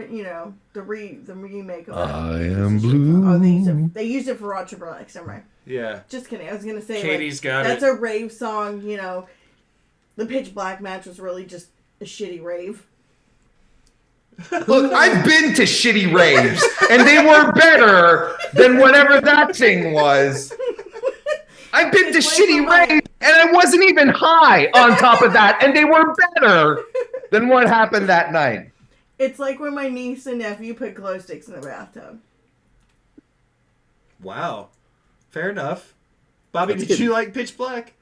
Speaker 4: remake of that.
Speaker 2: I am blue.
Speaker 4: Oh, they used it for Raw Triple X. Right?
Speaker 1: Yeah.
Speaker 4: Just kidding. I was gonna say
Speaker 1: Katie's got
Speaker 4: that's a rave song. The Pitch Black match was really just a shitty rave.
Speaker 2: Look, I've been to shitty raves, and they were better than whatever that thing was. I've been to shitty raves, and I wasn't even high on top of that, and they were better than what happened that night.
Speaker 4: It's like when my niece and nephew put glow sticks in the bathtub.
Speaker 1: Wow. Fair enough. Bobby, did you like Pitch Black?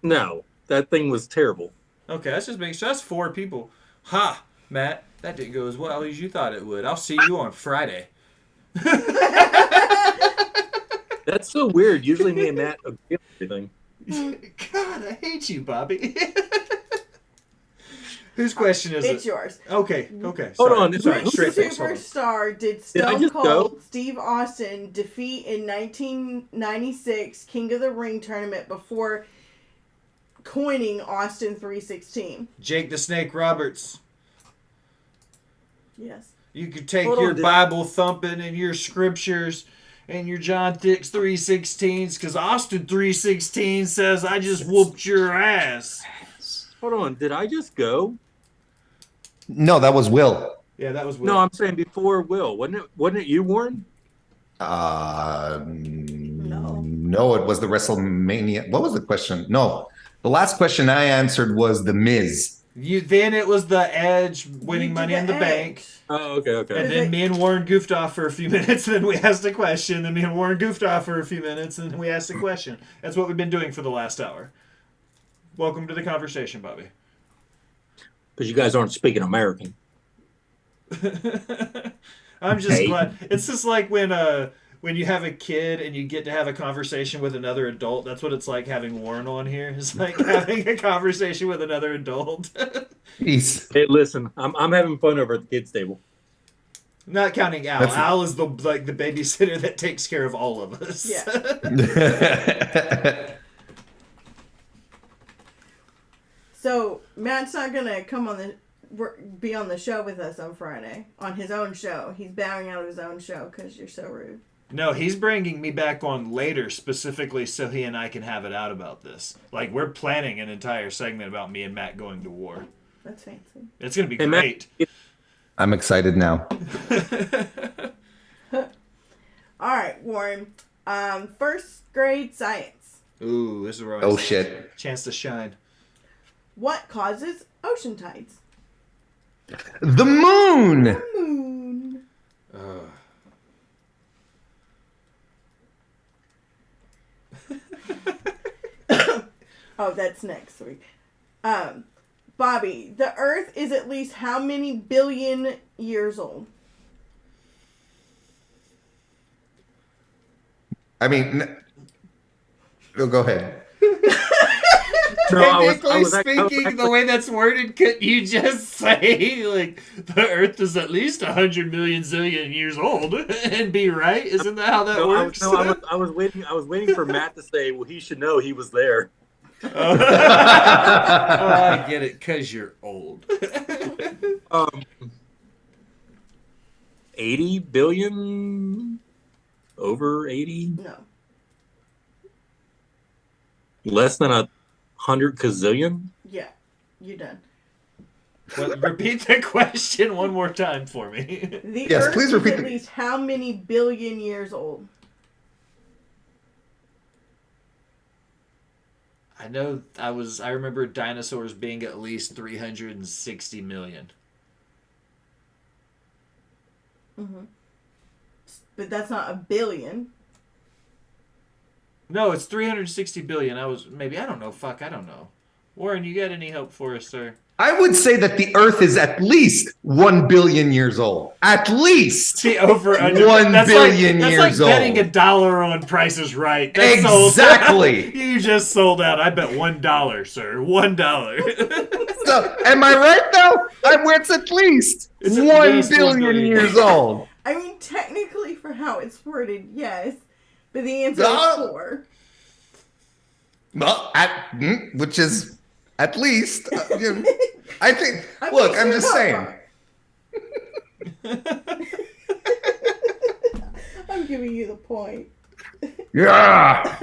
Speaker 3: No. That thing was terrible.
Speaker 1: Okay, let's just make sure. That's 4 people. Ha! Matt, that didn't go as well as you thought it would. I'll see you on Friday.
Speaker 3: That's so weird. Usually me and Matt agree on everything.
Speaker 1: God, I hate you, Bobby. Whose question is it?
Speaker 4: It's yours.
Speaker 1: Okay.
Speaker 3: Hold on.
Speaker 1: Sorry,
Speaker 4: Which
Speaker 1: straight face.
Speaker 4: superstar did Stone Cold Steve Austin defeat in 1996 King of the Ring tournament before coining Austin 316?
Speaker 1: Jake the Snake Roberts.
Speaker 4: Yes.
Speaker 1: You could take your Bible thumping and your scriptures and your John Dix 316s because Austin 316 says, I just whooped your ass.
Speaker 3: Hold on. Did I just go?
Speaker 2: No, that was Will.
Speaker 1: Yeah, that was Will.
Speaker 3: No, I'm saying before Will. Wasn't it you, Warren?
Speaker 2: No, it was the WrestleMania. What was the question? No. The last question I answered was The Miz.
Speaker 1: Then it was the Edge winning Money in the Bank.
Speaker 3: Oh, okay.
Speaker 1: And then me and Warren goofed off for a few minutes, and then we asked a question. Then me and Warren goofed off for a few minutes, and then we asked a question. That's what we've been doing for the last hour. Welcome to the conversation, Bobby.
Speaker 3: Because you guys aren't speaking American.
Speaker 1: I'm just glad. It's just like when you have a kid and you get to have a conversation with another adult. That's what it's like having Warren on here. It's like having a conversation with another adult.
Speaker 2: Peace.
Speaker 3: Hey, listen, I'm having fun over at the kids' table.
Speaker 1: Not counting Al. Al is the babysitter that takes care of all of us.
Speaker 4: Yeah. So Matt's not gonna be on the show with us on Friday on his own show. He's bowing out of his own show because you're so rude.
Speaker 1: No, he's bringing me back on later specifically so he and I can have it out about this. Like, we're planning an entire segment about me and Matt going to war.
Speaker 4: That's fancy.
Speaker 1: It's going to be great.
Speaker 2: I'm excited now.
Speaker 4: All right, Warren. First grade science.
Speaker 1: Ooh, this is where
Speaker 2: Oh, shit.
Speaker 1: Chance to shine.
Speaker 4: What causes ocean tides?
Speaker 2: The moon!
Speaker 4: The moon. Oh, that's next week. Bobby, the Earth is at least how many billion years old?
Speaker 2: I mean, go ahead.
Speaker 1: Technically speaking, the way that's worded, could you just say like the Earth is at least 100 million zillion years old and be right? Isn't that how that works?
Speaker 3: I was waiting. I was waiting for Matt to say, "Well, he should know he was there."
Speaker 1: Oh, I get it, cause you're old.
Speaker 3: 80 billion, over 80,
Speaker 4: No.
Speaker 3: less than 100 gazillion.
Speaker 4: Yeah. You're done.
Speaker 1: Well, repeat the question one more time for me.
Speaker 4: The
Speaker 2: Yes,
Speaker 4: Earth
Speaker 2: please
Speaker 4: is
Speaker 2: repeat
Speaker 4: at
Speaker 2: the-
Speaker 4: least how many billion years old?
Speaker 1: I know I remember dinosaurs being at least 360 million.
Speaker 4: Mm-hmm. But that's not a billion.
Speaker 1: No, it's 360 billion. I don't know. I don't know. Warren, you got any help for us, sir?
Speaker 2: I would say that the Earth is at least 1 billion years old. At least.
Speaker 1: See, over under
Speaker 2: 1 billion
Speaker 1: that's
Speaker 2: years
Speaker 1: like betting
Speaker 2: old.
Speaker 1: $1 on Price is Right. That's
Speaker 2: Exactly.
Speaker 1: Sold. You just sold out. I bet $1, sir. $1.
Speaker 2: So, am I right though? It's at least
Speaker 1: It's at
Speaker 2: 1
Speaker 1: least 1
Speaker 2: billion
Speaker 1: billion.
Speaker 2: years old.
Speaker 4: I mean, technically, for how it's worded, yes. But the answer
Speaker 2: No.
Speaker 4: is 4.
Speaker 2: Well, which is at least. I think.
Speaker 4: I'm
Speaker 2: Look,
Speaker 4: sure
Speaker 2: I'm just
Speaker 4: not
Speaker 2: saying.
Speaker 4: wrong. I'm giving you the point.
Speaker 2: Yeah.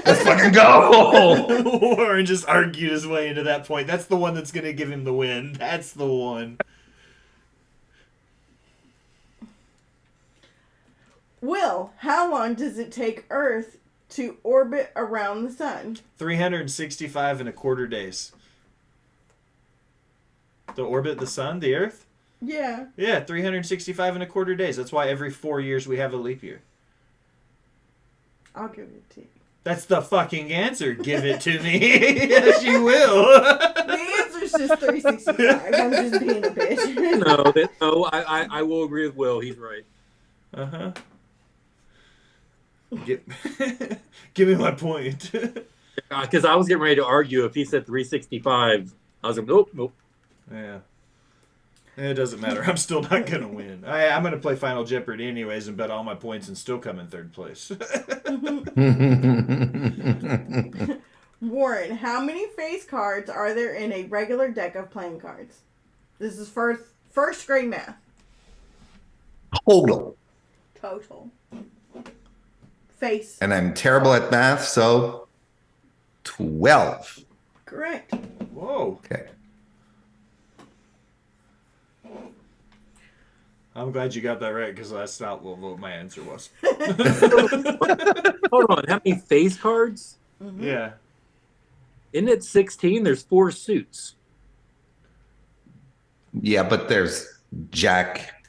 Speaker 2: Let's fucking go.
Speaker 1: Warren just argued his way into that point. That's the one that's going to give him the win. That's the one.
Speaker 4: Will, how long does it take Earth to orbit around the sun?
Speaker 1: 365 and a quarter days. To orbit the sun, the Earth?
Speaker 4: Yeah.
Speaker 1: Yeah, 365 and a quarter days. That's why every 4 years we have a leap year.
Speaker 4: I'll give it to you.
Speaker 1: That's the fucking answer. Give it to me. Yes, you will.
Speaker 4: The answer's just 365. I'm just being a bitch.
Speaker 3: No, I will agree with Will. He's right.
Speaker 1: Uh-huh. Give me my point.
Speaker 3: Because I was getting ready to argue if he said 365. I was like, nope.
Speaker 1: Yeah. It doesn't matter. I'm still not going to win. I'm going to play Final Jeopardy anyways and bet all my points and still come in third place.
Speaker 4: Warren, how many face cards are there in a regular deck of playing cards? This is first grade math.
Speaker 2: Total.
Speaker 4: Face.
Speaker 2: And I'm terrible at math, so 12.
Speaker 4: Correct.
Speaker 1: Whoa.
Speaker 2: Okay.
Speaker 1: I'm glad you got that right because that's not what my answer was.
Speaker 3: Hold on. How many face cards?
Speaker 4: Mm-hmm.
Speaker 1: Yeah.
Speaker 3: Isn't it 16? There's 4 suits.
Speaker 2: Yeah, but there's Jack,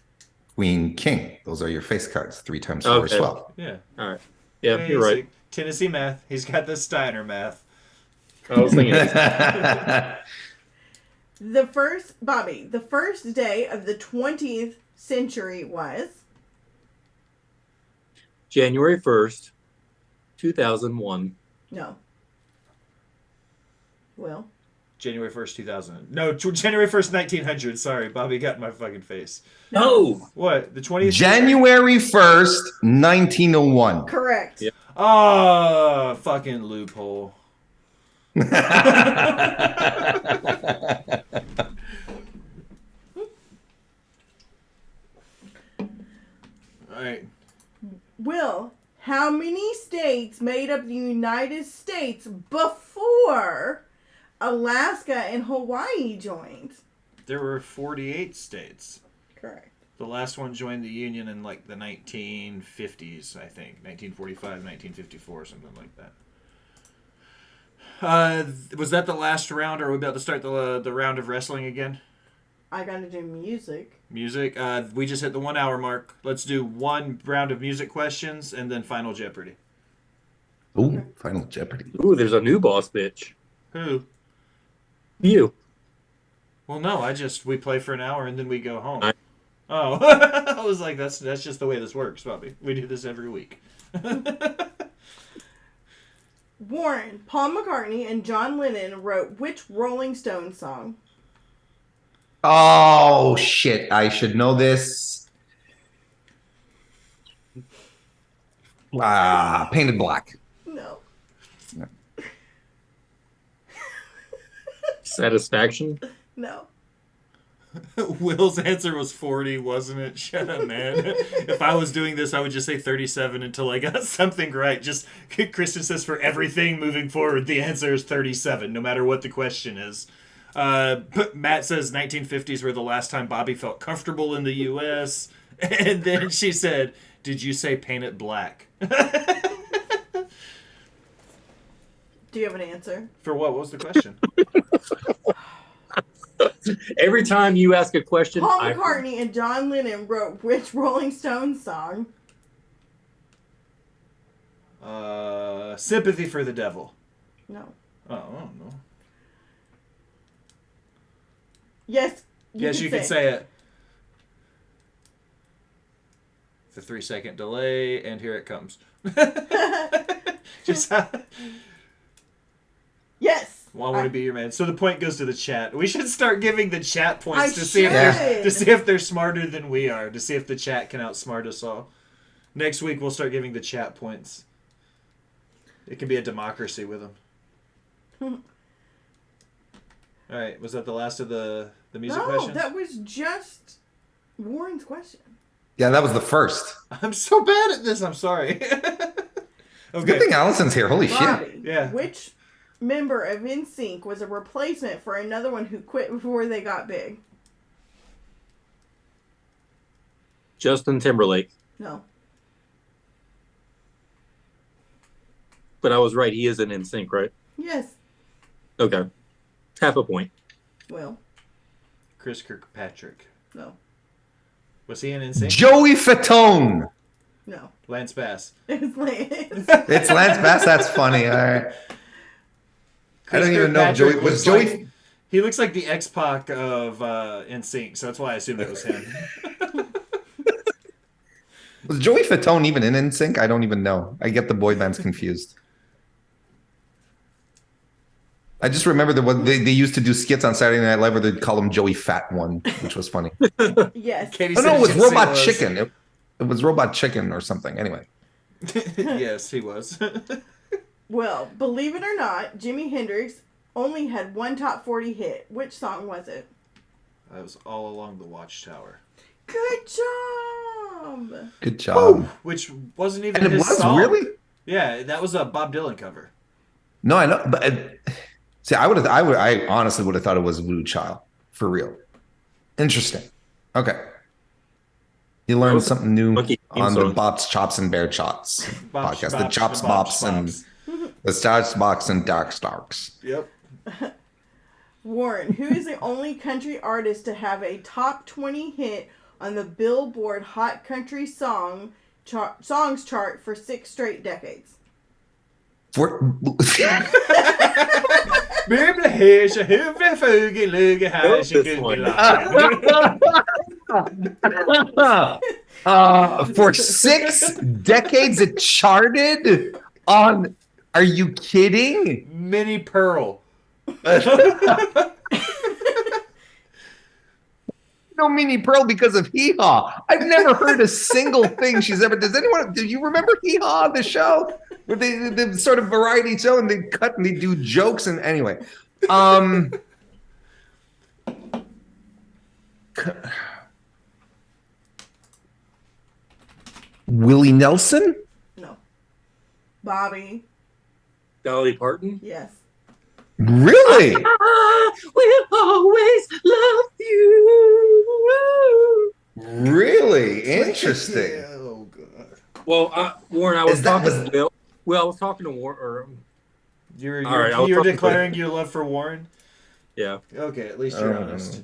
Speaker 2: Queen, King. Those are your face cards. 3 times 4 is
Speaker 3: Okay.
Speaker 2: 12.
Speaker 1: Yeah.
Speaker 3: All right. Yeah, you're right.
Speaker 1: Tennessee math. He's got the Steiner math.
Speaker 3: I was thinking.
Speaker 4: The first day of the 20th century was?
Speaker 3: January 1st, 2001.
Speaker 4: No. Will?
Speaker 1: January 1st, 2000. No, January 1st, 1900. Sorry, Bobby got in my fucking face.
Speaker 3: No.
Speaker 1: What? The 20th
Speaker 2: January 1st, 1901.
Speaker 4: Correct.
Speaker 3: Yep.
Speaker 1: Oh, fucking loophole. Alright.
Speaker 4: Will, how many states made up the United States before Alaska and Hawaii joined?
Speaker 1: There were 48 states.
Speaker 4: Correct.
Speaker 1: The last one joined the Union in like the 1950s, I think. 1945, 1954, something like that. Was that the last round, or are we about to start the round of wrestling again?
Speaker 4: I gotta do music.
Speaker 1: Music. We just hit the 1 hour mark. Let's do one round of music questions and then Final Jeopardy.
Speaker 2: Ooh, Final Jeopardy.
Speaker 3: Ooh, there's a new boss bitch.
Speaker 1: Who?
Speaker 3: You.
Speaker 1: Well, no, we play for an hour and then we go home. Oh, I was like, that's just the way this works, Bobby. We do this every week.
Speaker 4: Warren, Paul McCartney, and John Lennon wrote which Rolling Stones song?
Speaker 2: Oh, shit. I should know this. Painted Black.
Speaker 4: No.
Speaker 3: Satisfaction.
Speaker 4: No.
Speaker 1: Will's answer was 40, wasn't it? Shut up, man. If I was doing this, I would just say 37 until I got something right. Just, Kristen says for everything moving forward, the answer is 37, no matter what the question is. Matt says 1950s were the last time Bobby felt comfortable in the U.S. And then she said, did you say paint it black?
Speaker 4: Do you have an answer?
Speaker 1: For what? What was the question?
Speaker 3: Every time you ask a question,
Speaker 4: Paul McCartney and John Lennon wrote which Rolling Stones song?
Speaker 1: Sympathy for the Devil.
Speaker 4: No.
Speaker 1: Oh, I don't know.
Speaker 4: Yes.
Speaker 1: You can say it. The 3-second delay, and here it comes. Just
Speaker 4: Yes.
Speaker 1: Well, I want to be your man. So the point goes to the chat. We should start giving the chat points
Speaker 4: I
Speaker 1: see if they're smarter than we are, to see if the chat can outsmart us all. Next week we'll start giving the chat points. It can be a democracy with them. All right, was that the last of the music questions?
Speaker 4: No, that was just Warren's question.
Speaker 2: Yeah, that was the first.
Speaker 1: I'm so bad at this. I'm sorry.
Speaker 2: Okay. Good thing Allison's here. Holy
Speaker 4: Bobby,
Speaker 2: shit.
Speaker 1: Yeah.
Speaker 4: Which member of NSYNC was a replacement for another one who quit before they got big?
Speaker 3: Justin Timberlake.
Speaker 4: No.
Speaker 3: But I was right. He is in NSYNC, right?
Speaker 4: Yes.
Speaker 3: Okay. Half a point.
Speaker 4: Well.
Speaker 1: Chris Kirkpatrick.
Speaker 4: No.
Speaker 1: Was he in NSYNC?
Speaker 2: Joey Fatone.
Speaker 4: No.
Speaker 1: Lance Bass.
Speaker 4: It's
Speaker 2: It's Lance Bass. That's funny. All right. I don't even know if Joey was Joey.
Speaker 1: Like, he looks like the X-Pac of NSYNC, so that's why I assumed it was him.
Speaker 2: Was Joey Fatone even in NSYNC? I don't even know. I get the boy bands confused. I just remember they used to do skits on Saturday Night Live where they'd call him Joey Fat One, which was funny.
Speaker 4: Yes.
Speaker 1: Katie
Speaker 2: Oh no,
Speaker 1: said
Speaker 2: it was
Speaker 1: yes,
Speaker 2: Robot Chicken. It was Robot Chicken or something. Anyway.
Speaker 1: Yes, he was.
Speaker 4: Well, believe it or not, Jimi Hendrix only had one top 40 hit. Which song was it?
Speaker 1: That was All Along the Watchtower.
Speaker 4: Good job.
Speaker 2: Good job.
Speaker 1: Which wasn't even
Speaker 2: And it
Speaker 1: his
Speaker 2: was
Speaker 1: song.
Speaker 2: really?
Speaker 1: Yeah, that was a Bob Dylan cover.
Speaker 2: No, I know, but see, I honestly would have thought it was Voodoo Child for real. Interesting. Okay, you learned something new on the Bops, Chops, and Bear Chops podcast. The Chops, Bops, and the Stars, Box, and Dark Starks.
Speaker 1: Yep.
Speaker 4: Warren, who is the only country artist to have a top 20 hit on the Billboard Hot Country Songs chart for 6 straight decades?
Speaker 2: For 6 decades it charted on. Are you kidding?
Speaker 1: Minnie Pearl.
Speaker 2: No Minnie Pearl because of Hee Haw. I've never heard a single thing she's ever. Do you remember Hee Haw, the show? Where the sort of variety show, and they cut and they do jokes, and anyway. Willie Nelson?
Speaker 4: No. Bobby?
Speaker 3: Dolly Parton?
Speaker 4: Yes.
Speaker 2: Really?
Speaker 3: I will always love you.
Speaker 2: Really? Interesting.
Speaker 1: Oh, God.
Speaker 3: Well, Warren, I was talking to Bill. Well, I was talking to Warren.
Speaker 1: You're declaring your love for Warren?
Speaker 3: Yeah.
Speaker 1: Okay, at least you're honest.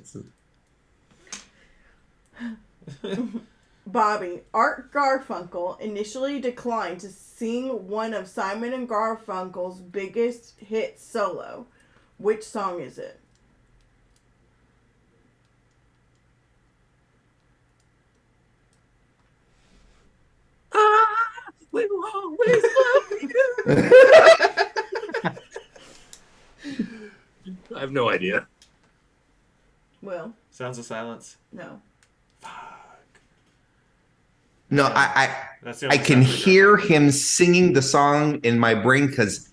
Speaker 4: Bobby, Art Garfunkel initially declined to sing one of Simon and Garfunkel's biggest hits solo. Which song is it?
Speaker 3: I have no idea.
Speaker 4: Will.
Speaker 1: Sounds of silence.
Speaker 4: No.
Speaker 2: No,
Speaker 1: That's the
Speaker 2: I
Speaker 1: only
Speaker 2: can
Speaker 1: sound we got.
Speaker 2: hear him singing the song in my brain because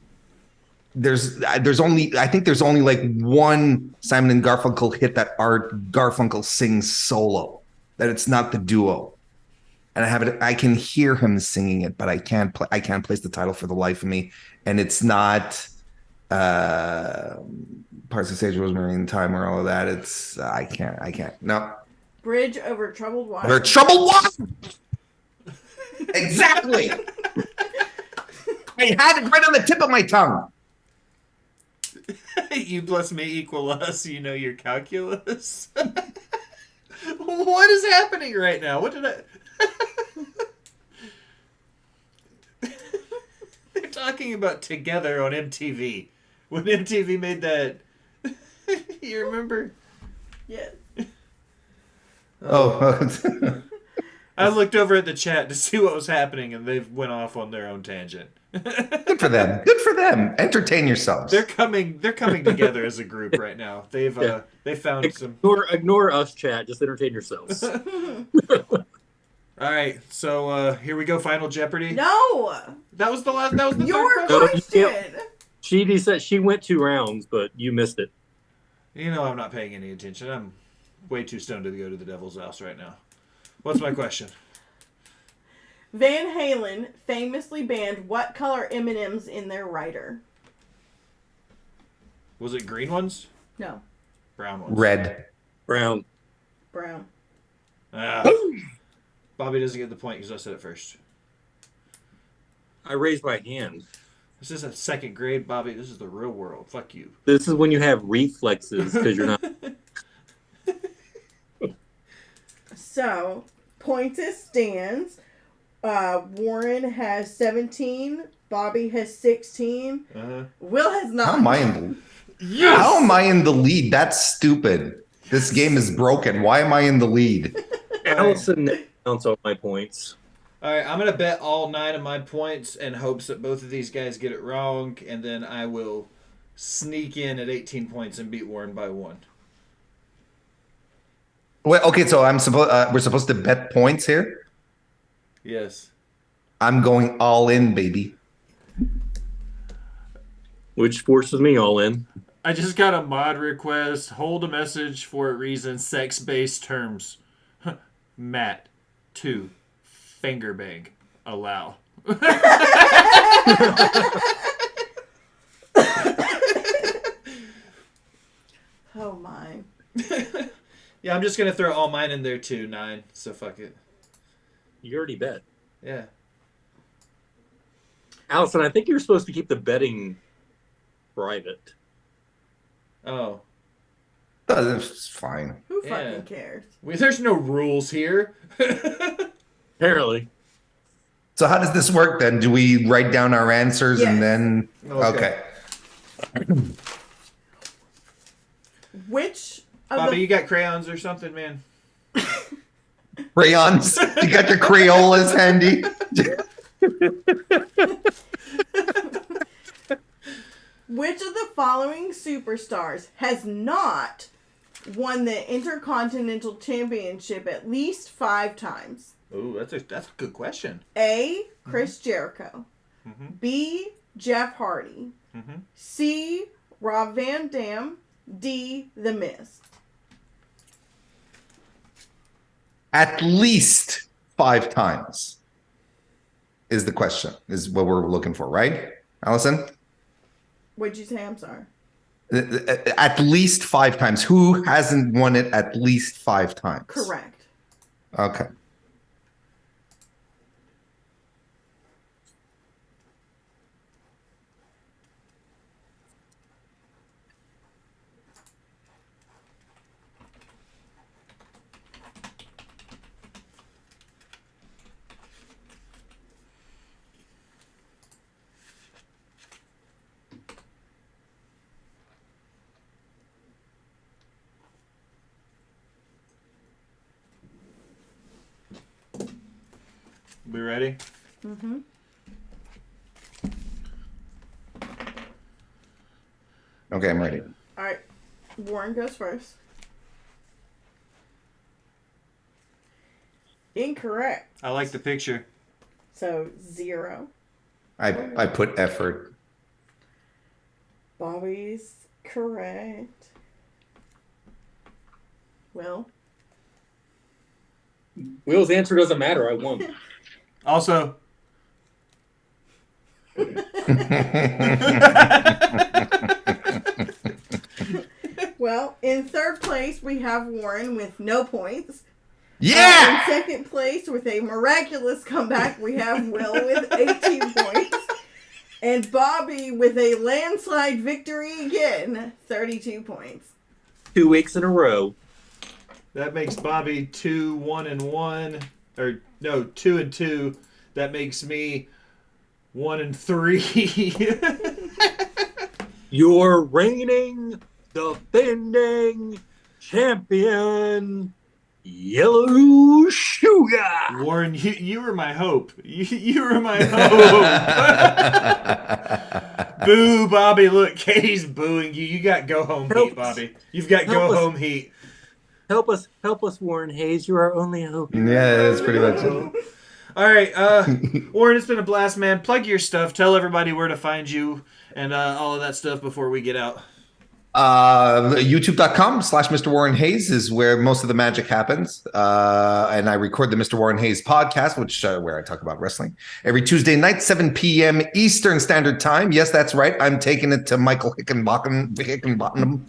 Speaker 2: there's only like one Simon and Garfunkel hit that Art Garfunkel sings solo, that it's not the duo. And I can hear him singing it, but I can't place the title for the life of me. And it's not Parts of Sage Rosemary in Time or all of that. It's I can't. No.
Speaker 4: Bridge over troubled water.
Speaker 2: Over troubled water. Exactly. I had it right on the tip of my tongue.
Speaker 1: You plus me equal us. You know your calculus. What is happening right now? What did I... They're talking about Together on MTV. When MTV made that... You remember?
Speaker 4: Yes.
Speaker 2: Oh.
Speaker 1: I looked over at the chat to see what was happening, and they went off on their own tangent.
Speaker 2: Good for them. Good for them. Entertain yourselves.
Speaker 1: They're coming together as a group right now. They found some...
Speaker 3: Ignore us, chat. Just entertain yourselves.
Speaker 1: All right, so here we go. Final Jeopardy.
Speaker 4: No.
Speaker 1: That was the last. That was the
Speaker 4: Your
Speaker 1: third question.
Speaker 4: question.
Speaker 3: She said she went 2 rounds, but you missed it.
Speaker 1: You know I'm not paying any attention. I'm way too stoned to go to the devil's house right now. What's my question?
Speaker 4: Van Halen famously banned what color M&Ms in their writer?
Speaker 1: Was it green ones?
Speaker 4: No.
Speaker 1: Brown ones.
Speaker 2: Red.
Speaker 3: Brown.
Speaker 4: Brown.
Speaker 1: Bobby doesn't get the point because I said it first.
Speaker 3: I raised my hand.
Speaker 1: This isn't second grade, Bobby. This is the real world. Fuck you.
Speaker 3: This is when you have reflexes because you're not.
Speaker 4: So, points as stands. Warren has 17. Bobby has 16. Will has not.
Speaker 2: How am I in the lead? That's stupid. This game is broken. Why am I in the lead?
Speaker 3: Allison counts all my points.
Speaker 1: All right, I'm going to bet all 9 of my points in hopes that both of these guys get it wrong, and then I will sneak in at 18 points and beat Warren by 1.
Speaker 2: Wait, okay, so we're supposed to bet points here?
Speaker 1: Yes.
Speaker 2: I'm going all in, baby.
Speaker 3: Which forces me all in.
Speaker 1: I just got a mod request. Hold a message for a reason. Sex-based terms. Matt. 2. Finger bang. Allow.
Speaker 4: Oh my.
Speaker 1: Yeah, I'm just going to throw all mine in there too. 9. So fuck it.
Speaker 3: You already bet.
Speaker 1: Yeah.
Speaker 3: Allison, I think you're supposed to keep the betting private.
Speaker 1: Oh.
Speaker 2: That's fine.
Speaker 4: Who
Speaker 1: Yeah.
Speaker 4: fucking cares?
Speaker 1: There's no rules here.
Speaker 3: Apparently.
Speaker 2: So how does this work then? Do we write down our answers
Speaker 4: Yes.
Speaker 2: and then...
Speaker 1: Okay.
Speaker 2: Okay.
Speaker 4: Which of
Speaker 1: Bobby,
Speaker 4: the
Speaker 1: you got crayons or something, man?
Speaker 2: Crayons. You got your Crayolas handy?
Speaker 4: Which of the following superstars has not won the Intercontinental Championship at least 5 times?
Speaker 1: Ooh, that's a good question.
Speaker 4: A. Chris Jericho.
Speaker 1: Mm-hmm.
Speaker 4: B. Jeff Hardy.
Speaker 1: Mm-hmm.
Speaker 4: C. Rob Van Dam. D. The Miz.
Speaker 2: At least 5 times is the question, is what we're looking for, right, Allison?
Speaker 4: What'd you say? I'm sorry.
Speaker 2: At least 5 times. Who hasn't won it at least 5 times?
Speaker 4: Correct.
Speaker 2: Okay.
Speaker 1: We ready?
Speaker 4: Mm-hmm.
Speaker 2: Okay, I'm ready.
Speaker 4: All right. Warren goes first. Incorrect.
Speaker 1: I like the picture.
Speaker 4: So 0.
Speaker 2: I put effort.
Speaker 4: Bobby's correct. Will?
Speaker 3: Will's answer doesn't matter. I won.
Speaker 1: Also,
Speaker 4: Well, in third place, we have Warren with no points.
Speaker 2: Yeah!
Speaker 4: In second place, with a miraculous comeback, we have Will with 18 points. And Bobby with a landslide victory again, 32 points.
Speaker 3: 2 weeks in a row.
Speaker 1: that makes Bobby 2-1-1, or no, 2-2. That makes me 1-3.
Speaker 3: Your reigning, defending champion, Yellow Sugar.
Speaker 1: Warren, you were my hope. You were my hope. Boo, Bobby. Look, Katie's booing you. You got go home heat, Bobby. You've got go home heat.
Speaker 3: Help us, Warren Hayes. You are our only hope.
Speaker 2: Yeah, that's pretty much it.
Speaker 1: All right, Warren, it's been a blast, man. Plug your stuff. Tell everybody where to find you and all of that stuff before we get out.
Speaker 2: YouTube.com/Mr. Warren Hayes is where most of the magic happens. And I record the Mr. Warren Hayes podcast, which where I talk about wrestling every Tuesday night, 7 p.m. Eastern Standard Time. Yes, that's right. I'm taking it to Michael Hickenbottom.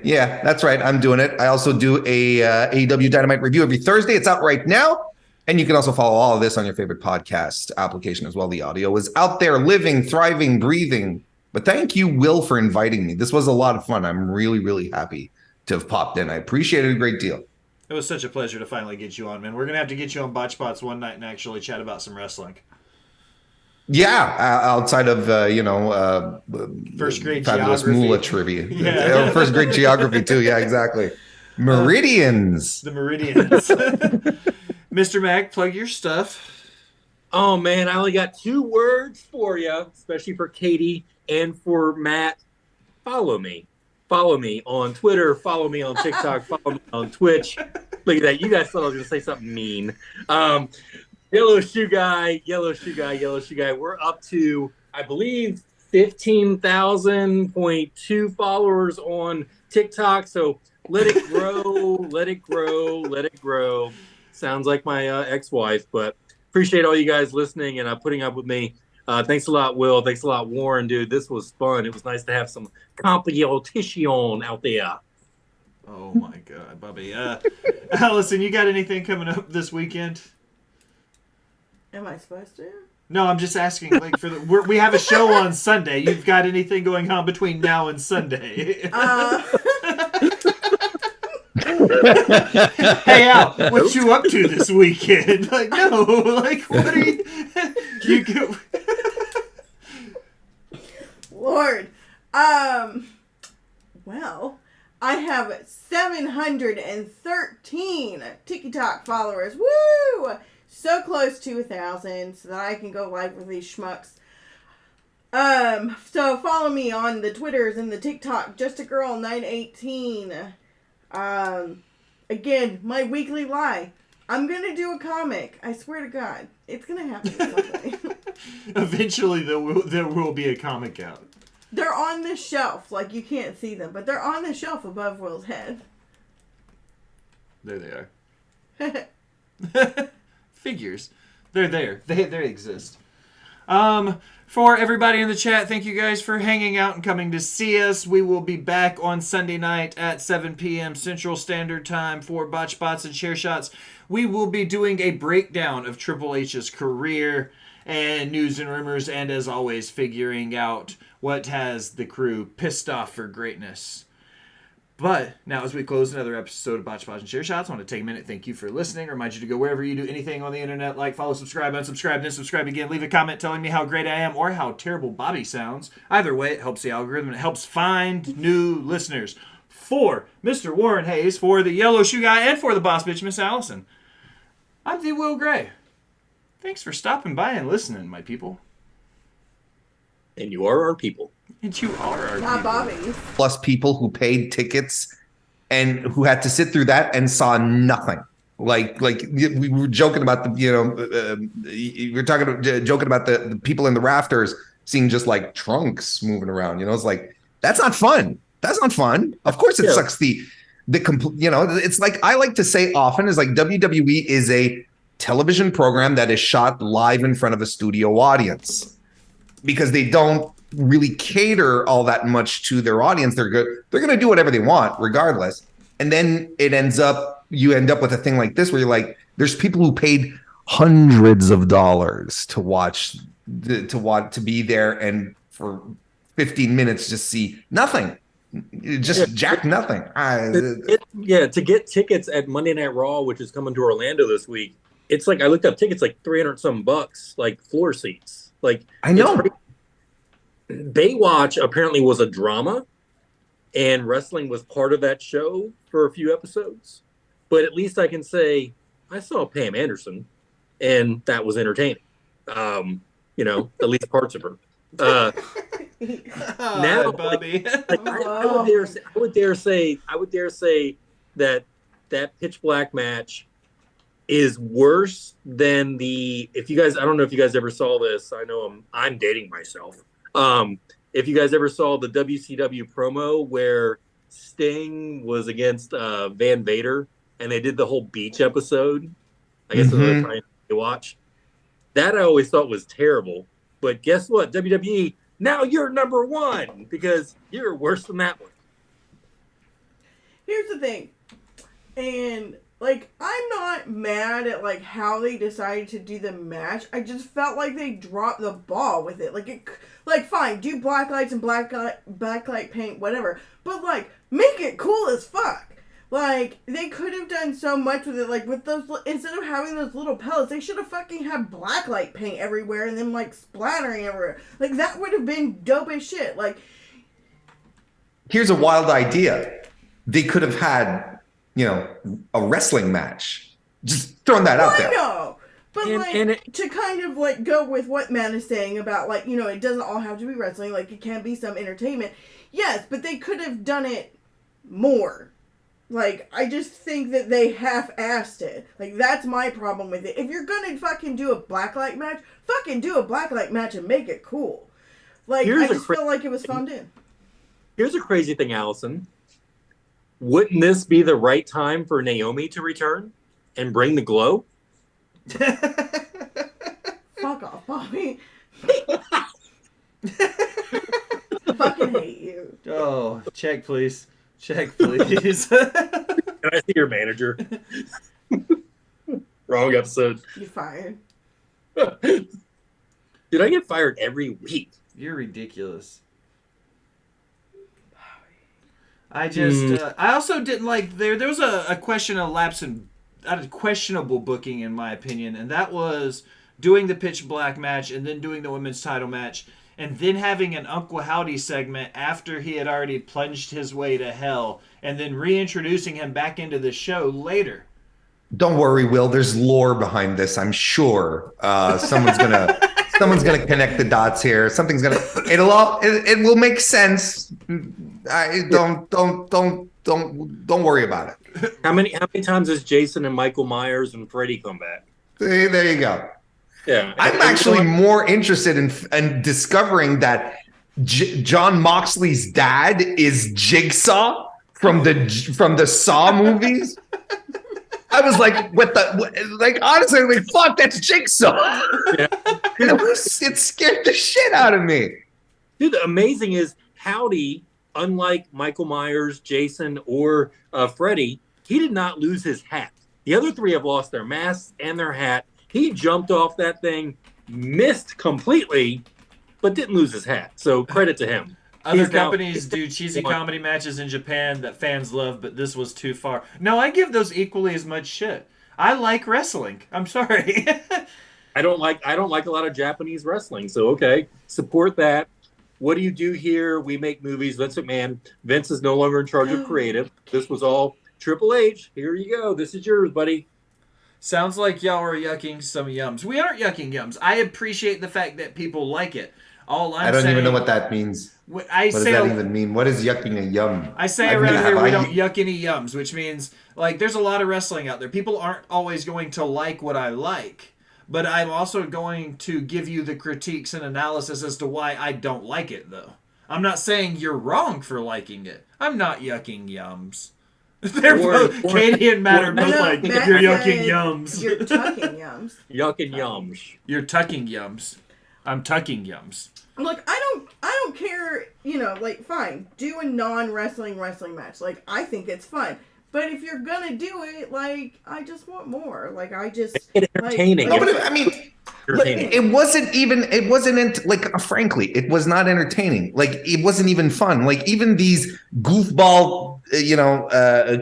Speaker 2: Yeah, that's right. I'm doing it. I also do a AEW Dynamite review every Thursday. It's out right now. And you can also follow all of this on your favorite podcast application as well. The audio is out there, living, thriving, breathing. But thank you, Will, for inviting me. This was a lot of fun. I'm really, really happy to have popped in. I appreciate it a great deal.
Speaker 1: It was such a pleasure to finally get you on, man. We're going to have to get you on Botched Pots one night and actually chat about some wrestling.
Speaker 2: Yeah, outside of,
Speaker 1: first grade
Speaker 2: fabulous
Speaker 1: geography.
Speaker 2: Moolah trivia.
Speaker 1: Yeah.
Speaker 2: First grade geography, too. Yeah, exactly. Meridians.
Speaker 1: The Meridians. Mr. Mac, plug your stuff.
Speaker 3: Oh, man, I only got 2 words for you, especially for Katie and for Matt. Follow me. Follow me on Twitter. Follow me on TikTok. Follow me on Twitch. Look at that. You guys thought I was going to say something mean. Yellow Shoe Guy. We're up to, I believe, 15,000.2 followers on TikTok. So let it grow. Let it grow. Sounds like my ex-wife, but appreciate all you guys listening and putting up with me. Thanks a lot, Will. Thanks a lot, Warren, dude. This was fun. It was nice to have some competition out there.
Speaker 1: Oh, my God, Bobby. Allison, you got anything coming up this weekend?
Speaker 4: Am I supposed to?
Speaker 1: No, I'm just asking. Like we have a show on Sunday. You've got anything going on between now and Sunday? Hey, Al, what you up to this weekend? Like, no, like, what are you go?
Speaker 4: Lord. Well, I have 713 TikTok followers. Woo! So close to 1,000 so that I can go live with these schmucks. So follow me on the Twitters and the TikTok, Just a Girl 918. Again, my weekly lie. I'm gonna do a comic. I swear to God, it's gonna happen someday.
Speaker 1: Eventually, there will be a comic out.
Speaker 4: They're on this shelf, like you can't see them, but they're on the shelf above Will's head.
Speaker 1: There they are. Figures. They're there. They exist. For everybody in the chat, thank you guys for hanging out and coming to see us. We will be back on Sunday night at 7 p.m. Central Standard Time for Botch Bots and Share Shots. We will be doing a breakdown of Triple H's career and news and rumors, and as always, figuring out what has the crew pissed off for greatness. But now, as we close another episode of Botch Bots and Share Shots, I want to take a minute. Thank you for listening. Remind you to go wherever you do anything on the internet, like, follow, subscribe, unsubscribe, and subscribe again. Leave a comment telling me how great I am or how terrible Bobby sounds. Either way, it helps the algorithm and it helps find new listeners. For Mr. Warren Hayes, for the Yellow Shoe Guy, and for the boss bitch, Miss Allison, I'm the Will Gray. Thanks for stopping by and listening, my people.
Speaker 3: And you are our people.
Speaker 1: And you are our
Speaker 4: Not
Speaker 1: people.
Speaker 4: Bobby's.
Speaker 2: Plus people who paid tickets and who had to sit through that and saw nothing. Like we were joking about we were joking about the people in the rafters seeing just like trunks moving around. It's like, that's not fun. That's not fun. Of course, it sucks. It's like I like to say often is like WWE is a television program that is shot live in front of a studio audience because they don't really cater all that much to their audience. They're going to do whatever they want regardless. And then you end up with a thing like this where you're like, there's people who paid hundreds of dollars to watch, to be there and for 15 minutes just see nothing. Jack nothing.
Speaker 3: To get tickets at Monday Night Raw, which is coming to Orlando this week, it's like I looked up tickets like $300 some bucks, like floor seats. Like
Speaker 2: I know.
Speaker 3: Baywatch apparently was a drama, and wrestling was part of that show for a few episodes. But at least I can say I saw Pam Anderson, and that was entertaining. At least parts of her. Now,
Speaker 1: Bobby.
Speaker 3: I would dare say that Pitch Black match is worse than I don't know if you guys ever saw this. I know I'm dating myself. If you guys ever saw the WCW promo where Sting was against Van Vader and they did the whole beach episode, I guess another time to watch. That I always thought was terrible. But guess what? WWE, now you're number one because you're worse than that one.
Speaker 4: Here's the thing. And, like, I'm not mad at, like, how they decided to do the match. I just felt like they dropped the ball with it. Like, fine, do black lights and backlight paint, whatever. But, like, make it cool as fuck. Like, they could have done so much with it. Like, with those, instead of having those little pellets, they should have fucking had blacklight paint everywhere and then, like, splattering everywhere. Like, that would have been dope as shit. Like,
Speaker 2: here's a wild idea. They could have had, a wrestling match. Just throwing that out there.
Speaker 4: I know. But, to kind of, like, go with what Matt is saying about, like, it doesn't all have to be wrestling. Like, it can be some entertainment. Yes, but they could have done it more. Like, I just think that they half-assed it. Like, that's my problem with it. If you're gonna fucking do a blacklight match, fucking do a blacklight match and make it cool. Like, I just feel like it was phoned in.
Speaker 3: Here's a crazy thing, Allison. Wouldn't this be the right time for Naomi to return and bring the glow?
Speaker 4: Fuck off, Bobby. I fucking hate you.
Speaker 1: Oh, check, please. Check, please.
Speaker 3: Can I see your manager? Wrong episode.
Speaker 4: You're fired.
Speaker 3: Dude, I get fired every week.
Speaker 1: You're ridiculous. I also didn't like, there was a question of lapse in questionable booking in my opinion, and that was doing the Pitch Black match and then doing the women's title match and then having an Uncle Howdy segment after he had already plunged his way to hell and then reintroducing him back into the show later.
Speaker 2: Don't worry, Will. There's lore behind this. I'm sure someone's gonna connect the dots here. It will make sense. Don't worry about it.
Speaker 3: How many times has Jason and Michael Myers and Freddy come back?
Speaker 2: There you go.
Speaker 3: Yeah,
Speaker 2: I'm actually more interested in discovering that John Moxley's dad is Jigsaw from the Saw movies. I was like, honestly, like, fuck, that's Jigsaw. Yeah. And it scared the shit out of me.
Speaker 3: Dude, the amazing is Howdy, unlike Michael Myers, Jason, or Freddy, he did not lose his hat. The other three have lost their masks and their hat. He jumped off that thing, missed completely, but didn't lose his hat. So credit to him.
Speaker 1: Other companies do cheesy comedy matches in Japan that fans love, but this was too far. No, I give those equally as much shit. I like wrestling. I'm sorry.
Speaker 3: I don't like a lot of Japanese wrestling. So okay, support that. What do you do here? We make movies. Vince McMahon. Vince is no longer in charge of creative. This was all Triple H. Here you go. This is yours, buddy.
Speaker 1: Sounds like y'all are yucking some yums. We aren't yucking yums. I appreciate the fact that people like it. All I'm
Speaker 2: I don't
Speaker 1: saying,
Speaker 2: even know what that means.
Speaker 1: What
Speaker 2: What does that even mean? What is yucking a yum?
Speaker 1: I say
Speaker 2: I mean,
Speaker 1: around here
Speaker 2: have
Speaker 1: we
Speaker 2: I-
Speaker 1: don't yuck any yums, which means like there's a lot of wrestling out there. People aren't always going to like what I like, but I'm also going to give you the critiques and analysis as to why I don't like it, though. I'm not saying you're wrong for liking it. I'm not yucking yums. They're both, Katie and Matt are both like,
Speaker 4: Matt
Speaker 1: you're
Speaker 4: said
Speaker 1: yucking yums.
Speaker 4: You're tucking yums.
Speaker 3: Yucking yums.
Speaker 1: You're tucking yums. I'm tucking yums.
Speaker 4: Look, I don't care, like, fine, do a non-wrestling match. Like, I think it's fun. But if you're gonna do it, like, I just want more. Like, I just
Speaker 3: It's entertaining.
Speaker 2: No, but I mean, it wasn't frankly, it was not entertaining. Like, it wasn't even fun. Like, even these goofball,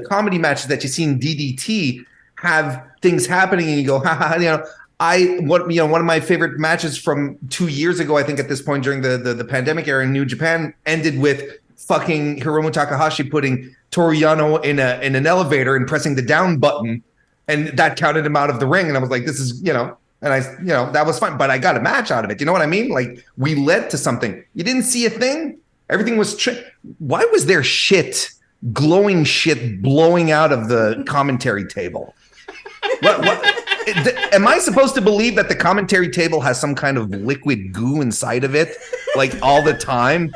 Speaker 2: comedy matches that you see in DDT have things happening and you go, haha, one of my favorite matches from 2 years ago, I think at this point during the pandemic era in New Japan, ended with fucking Hiromu Takahashi putting Toru Yano in an elevator and pressing the down button, and that counted him out of the ring. And I was like, this is, and that was fun, but I got a match out of it. You know what I mean? Like, we led to something. You didn't see a thing. Everything was why was there glowing shit blowing out of the commentary table? What? Am I supposed to believe that the commentary table has some kind of liquid goo inside of it, like, all the time?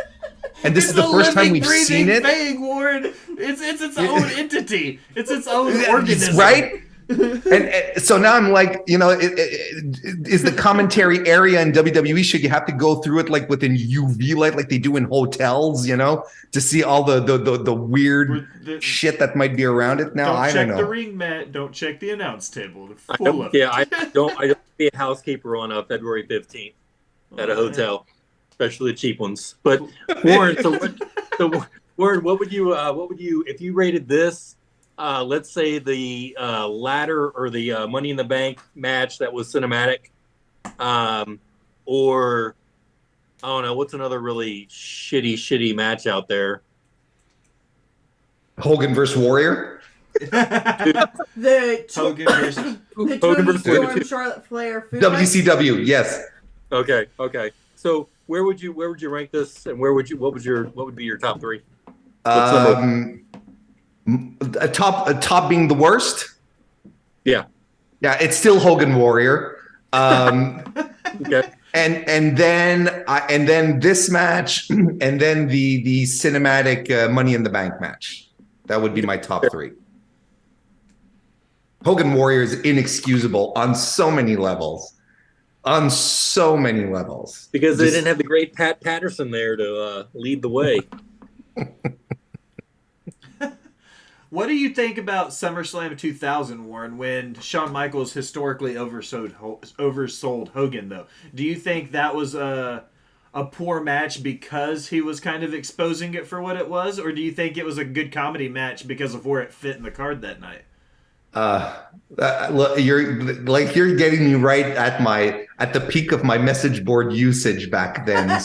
Speaker 2: And this is the first time we've seen it.
Speaker 1: Thing, Ward. It's its own entity. It's its own organism,
Speaker 2: right? And so now I'm like, is the commentary area in WWE, should you have to go through it like with an UV light, like they do in hotels, to see all the weird shit that might be around it? Now I don't know.
Speaker 1: Don't check the ring, Matt. Don't check the announce table. They're full of
Speaker 3: I don't be a housekeeper on February 15th at a hotel, especially the cheap ones. But Warren, Warren, what would you if you rated this? Let's say the ladder or the Money in the Bank match that was cinematic, or I don't know, what's another really shitty match out there?
Speaker 2: Hogan versus Warrior.
Speaker 4: The
Speaker 1: Hogan versus
Speaker 3: Hogan versus
Speaker 4: Storm, Charlotte Flair, food
Speaker 2: WCW,
Speaker 4: fight?
Speaker 2: yes.
Speaker 3: Okay. So where would you rank this, and what would be your top three?
Speaker 2: A top being the worst.
Speaker 3: Yeah,
Speaker 2: it's still Hogan Warrior.
Speaker 3: Okay.
Speaker 2: And then this match, and then the cinematic Money in the Bank match. That would be my top three. Hogan Warrior is inexcusable on so many levels.
Speaker 3: Because they didn't have the great Pat Patterson there to lead the way.
Speaker 1: What do you think about SummerSlam 2000, Warren, when Shawn Michaels historically oversold Hogan, though? Do you think that was a poor match because he was kind of exposing it for what it was? Or do you think it was a good comedy match because of where it fit in the card that night?
Speaker 2: Look, you're getting me right at the peak of my message board usage back then.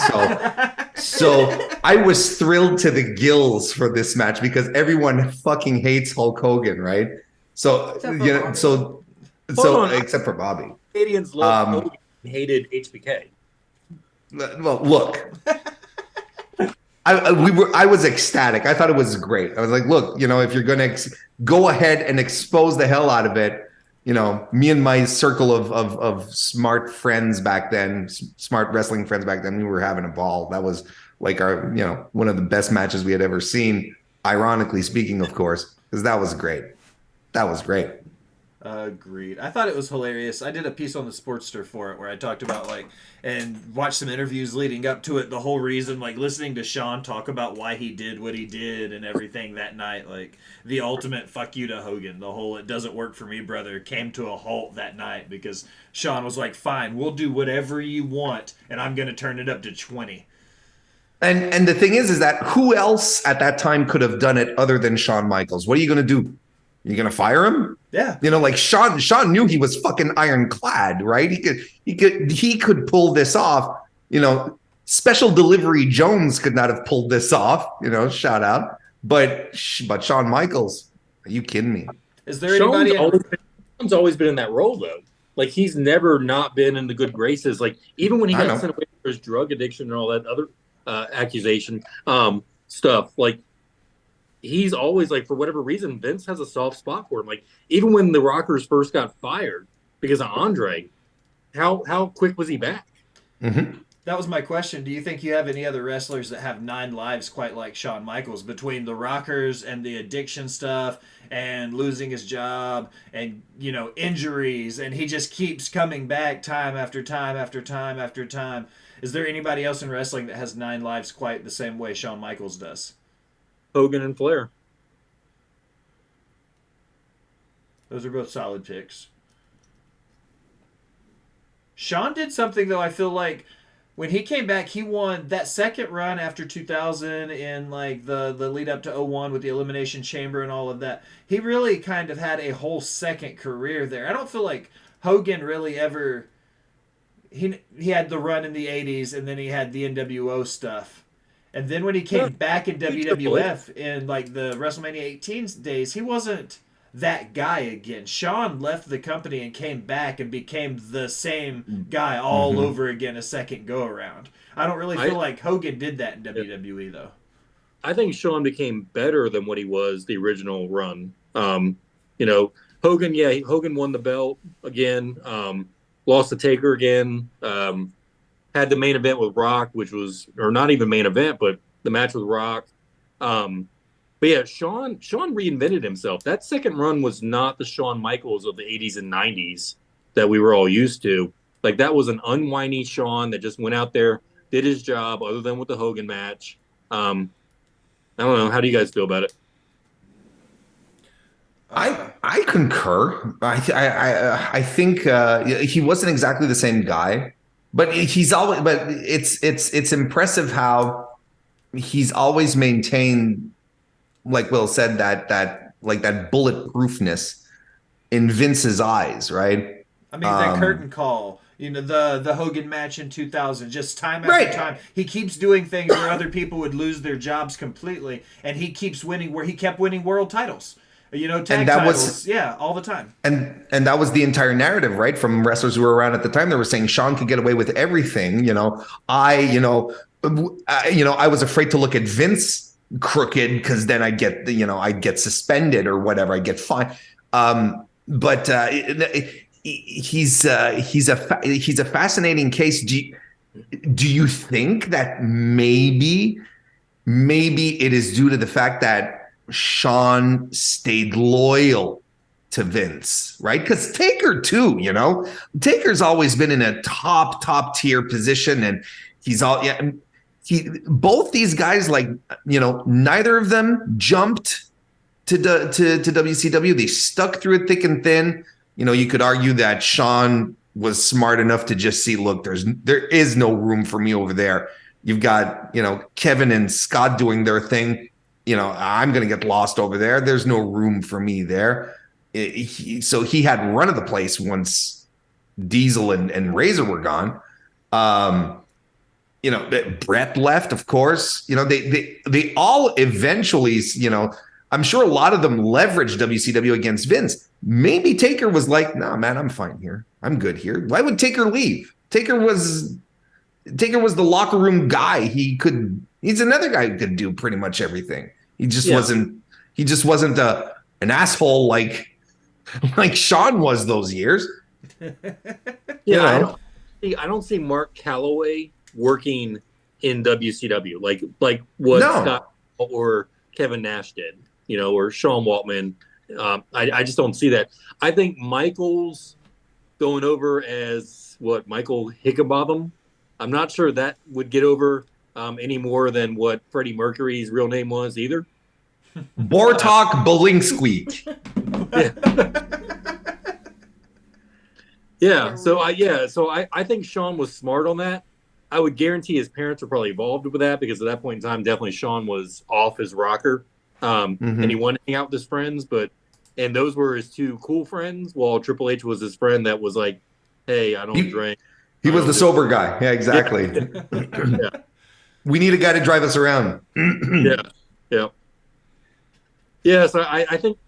Speaker 2: So I was thrilled to the gills for this match because everyone fucking hates Hulk Hogan, right? So except for Bobby.
Speaker 3: Canadians love Hogan, hated HBK.
Speaker 2: Well, look. I was ecstatic. I thought it was great. I was like, look, if you're going to go ahead and expose the hell out of it, me and my circle of smart friends back then, smart wrestling friends back then, we were having a ball. That was like our, one of the best matches we had ever seen. Ironically speaking, of course, because that was great.
Speaker 1: Agreed. I thought it was hilarious. I did a piece on the Sportster for it where I talked about and watched some interviews leading up to it. The whole reason, listening to Shawn talk about why he did what he did and everything that night, the ultimate fuck you to Hogan. The whole "it doesn't work for me, brother" came to a halt that night because Shawn was like, "Fine, we'll do whatever you want, and I'm going to turn it up to 20."
Speaker 2: And the thing is that who else at that time could have done it other than Shawn Michaels? What are you going to do? You're gonna fire him?
Speaker 1: Yeah.
Speaker 2: Shawn knew he was fucking ironclad, right? He could pull this off. Special Delivery Jones could not have pulled this off. Shout out. But Shawn Michaels, are you kidding me?
Speaker 1: Is there anybody?
Speaker 3: Shawn's always been in that role though. He's never not been in the good graces. Even when he got sent away from his drug addiction and all that other accusation stuff, like he's always like, for whatever reason, Vince has a soft spot for him. Like even when the Rockers first got fired because of Andre, how quick was he back?
Speaker 2: Mm-hmm.
Speaker 1: That was my question. Do you think you have any other wrestlers that have 9 lives quite like Shawn Michaels, between the Rockers and the addiction stuff and losing his job and, you know, injuries, and he just keeps coming back time after time after time after time? Is there anybody else in wrestling that has 9 lives quite the same way Shawn Michaels does?
Speaker 3: Hogan and Flair.
Speaker 1: Those are both solid picks. Shawn did something, though, I feel like, when he came back, he won that second run after 2000 in like the lead up to 01 with the Elimination Chamber and all of that. He really kind of had a whole second career there. I don't feel like Hogan really ever... He had the run in the 80s, and then he had the NWO stuff. And then when he came back in WWF in like the WrestleMania 18 days, he wasn't that guy again. Shawn left the company and came back and became the same guy all over again a second go around. I don't really feel like Hogan did that in WWE though.
Speaker 3: I think Shawn became better than what he was the original run. You know, Hogan won the belt again, lost to Taker again, had the main event with Rock, which was, or not even main event, but the match with Rock. But yeah, Shawn reinvented himself. That second run was not the Shawn Michaels of the 80s and 90s that we were all used to. Like, that was an unwhiney Shawn that just went out there, did his job, other than with the Hogan match. I don't know. How do you guys feel about it?
Speaker 2: I concur. I think he wasn't exactly the same guy, but he's always. But it's impressive how he's always maintained, like Will said, that bulletproofness in Vince's eyes, right?
Speaker 1: I mean, that curtain call, you know, the Hogan match in 2000, just time after time. He keeps doing things where other people would lose their jobs completely, and he keeps winning, where he kept winning world titles. You know, tag titles, all the time. And
Speaker 2: that was the entire narrative, right? From wrestlers who were around at the time, they were saying Shawn could get away with everything. You know, I was afraid to look at Vince crooked because then I'd get suspended or whatever, I'd get fined. But he's a fascinating case. Do you think that maybe it is due to the fact that Shawn stayed loyal to Vince, right? Because Taker too, you know, Taker's always been in a top tier position, and both these guys, like, you know, neither of them jumped to WCW. They stuck through it thick and thin. You know, you could argue that Shawn was smart enough to just see, look, there is no room for me over there. You've got, you know, Kevin and Scott doing their thing. You know, I'm going to get lost over there. There's no room for me there. So he had run of the place once Diesel and Razor were gone. You know, Brett left, of course. You know, they all eventually, you know, I'm sure a lot of them leveraged WCW against Vince. Maybe Taker was like, nah, man, I'm fine here. I'm good here. Why would Taker leave? Taker was the locker room guy. He's another guy who could do pretty much everything. He just wasn't an asshole like Shawn was those years.
Speaker 3: I don't see Mark Calloway working in WCW like what Scott or Kevin Nash did, you know, or Sean Waltman. I just don't see that. I think Michael's going over as Michael Hickenbotham. I'm not sure that would get over any more than what Freddie Mercury's real name was either.
Speaker 2: Bartok Belinsky.
Speaker 3: So I think Shawn was smart on that. I would guarantee his parents were probably involved with that, because at that point in time, definitely Shawn was off his rocker, and he wanted to hang out with his friends, and those were his two cool friends, while Triple H was his friend that was like, hey, I don't drink.
Speaker 2: He was the sober guy. Yeah, exactly.
Speaker 3: Yeah.
Speaker 2: We need a guy to drive us around.
Speaker 3: Yeah, so I think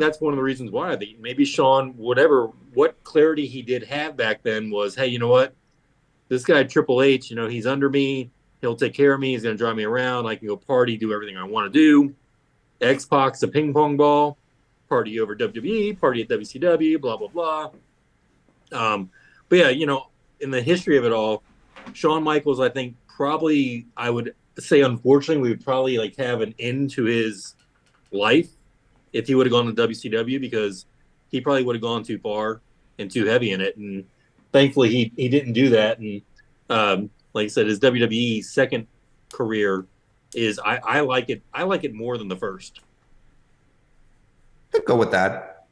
Speaker 3: that's one of the reasons why. Maybe Shawn, what clarity he did have back then was, hey, you know what? this guy Triple H, he's under me. He'll take care of me. He's going to drive me around. I can go party, do everything I want to do. X-Pac's a ping pong ball. Party over WWE, party at WCW, blah, blah, blah. But yeah, in the history of it all, Shawn Michaels, I think probably, I would say, unfortunately, we would probably like have an end to his life if he would have gone to WCW, because he probably would have gone too far and too heavy in it. And thankfully he didn't do that. And like I said, his WWE second career is, I like it. I like it more than the first.
Speaker 2: I'd go with that.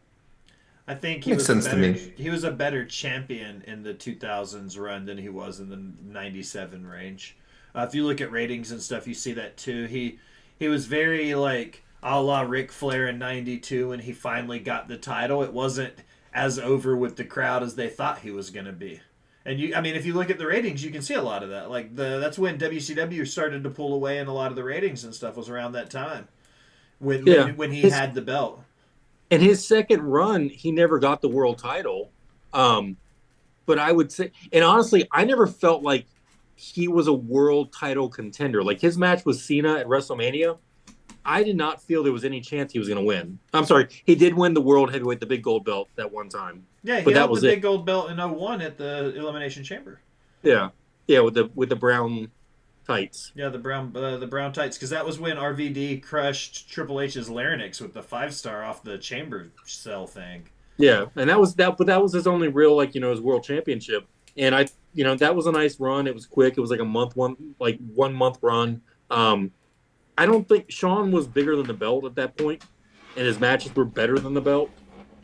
Speaker 1: I think he
Speaker 2: Makes
Speaker 1: was
Speaker 2: sense to me.
Speaker 1: He was a better champion in the 2000s run than he was in the 97 range. If you look at ratings and stuff, you see that too. He was very like a la Ric Flair in 92 when he finally got the title. It wasn't as over with the crowd as they thought he was going to be. And if you look at the ratings, you can see a lot of that. Like that's when WCW started to pull away, and a lot of the ratings and stuff was around that time when he had the belt.
Speaker 3: And his second run, he never got the world title. But I would say, and honestly, I never felt like he was a world title contender. Like his match with Cena at WrestleMania, I did not feel there was any chance he was going to win. I'm sorry, he did win the world heavyweight, the big gold belt that one time.
Speaker 1: Yeah, he
Speaker 3: but
Speaker 1: held the big gold belt in 01 at the Elimination Chamber.
Speaker 3: Yeah, with the brown tights.
Speaker 1: Yeah, the brown tights, because that was when RVD crushed Triple H's larynx with the 5-star off the chamber cell thing.
Speaker 3: Yeah, and that was his only real his world championship. And that was a nice run. It was quick. It was like a 1 month run. I don't think Shawn was bigger than the belt at that point, and his matches were better than the belt.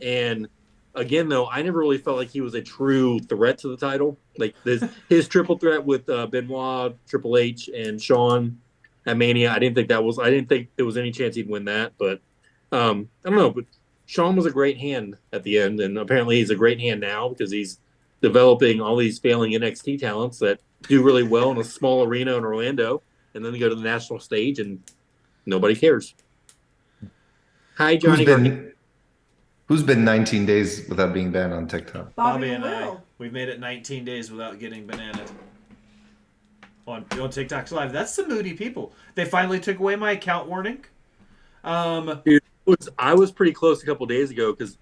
Speaker 3: And again, though, I never really felt like he was a true threat to the title. Like his triple threat with Benoit, Triple H, and Shawn at Mania, I didn't think there was any chance he'd win that. But I don't know. But Shawn was a great hand at the end, and apparently he's a great hand now because he's developing all these failing NXT talents that do really well in a small arena in Orlando, and then they go to the national stage and nobody cares. Hi, Johnny.
Speaker 2: Who's been 19 days without being banned on TikTok?
Speaker 1: Bobby and I. We've made it 19 days without getting bananaed on TikTok's live. That's some moody people. They finally took away my account warning.
Speaker 3: Dude, I was pretty close a couple days ago because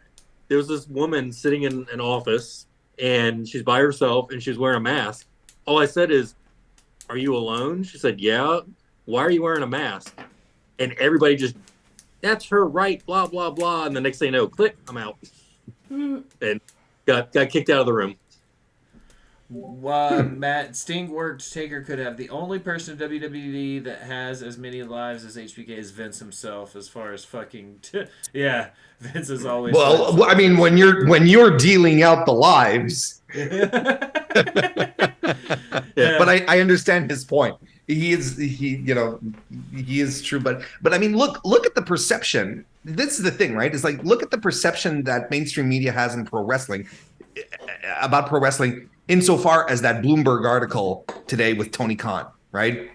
Speaker 3: there was this woman sitting in an office and she's by herself and she's wearing a mask. All I said is, "Are you alone?" She said, "Yeah." "Why are you wearing a mask?" And everybody just, "That's her right, blah, blah, blah." And the next thing you know, click, I'm out. And got kicked out of the room.
Speaker 1: Matt, Sting worked. Taker could have the only person in WWE that has as many lives as HBK is Vince himself, as far as fucking yeah, Vince is always
Speaker 2: I mean, when you're dealing out the lives.
Speaker 1: Yeah.
Speaker 2: But I understand his point. He is true, but I mean, look at the perception. This is the thing, right? It's like, look at the perception that mainstream media has in pro wrestling about pro wrestling, insofar as that Bloomberg article today with Tony Khan, right?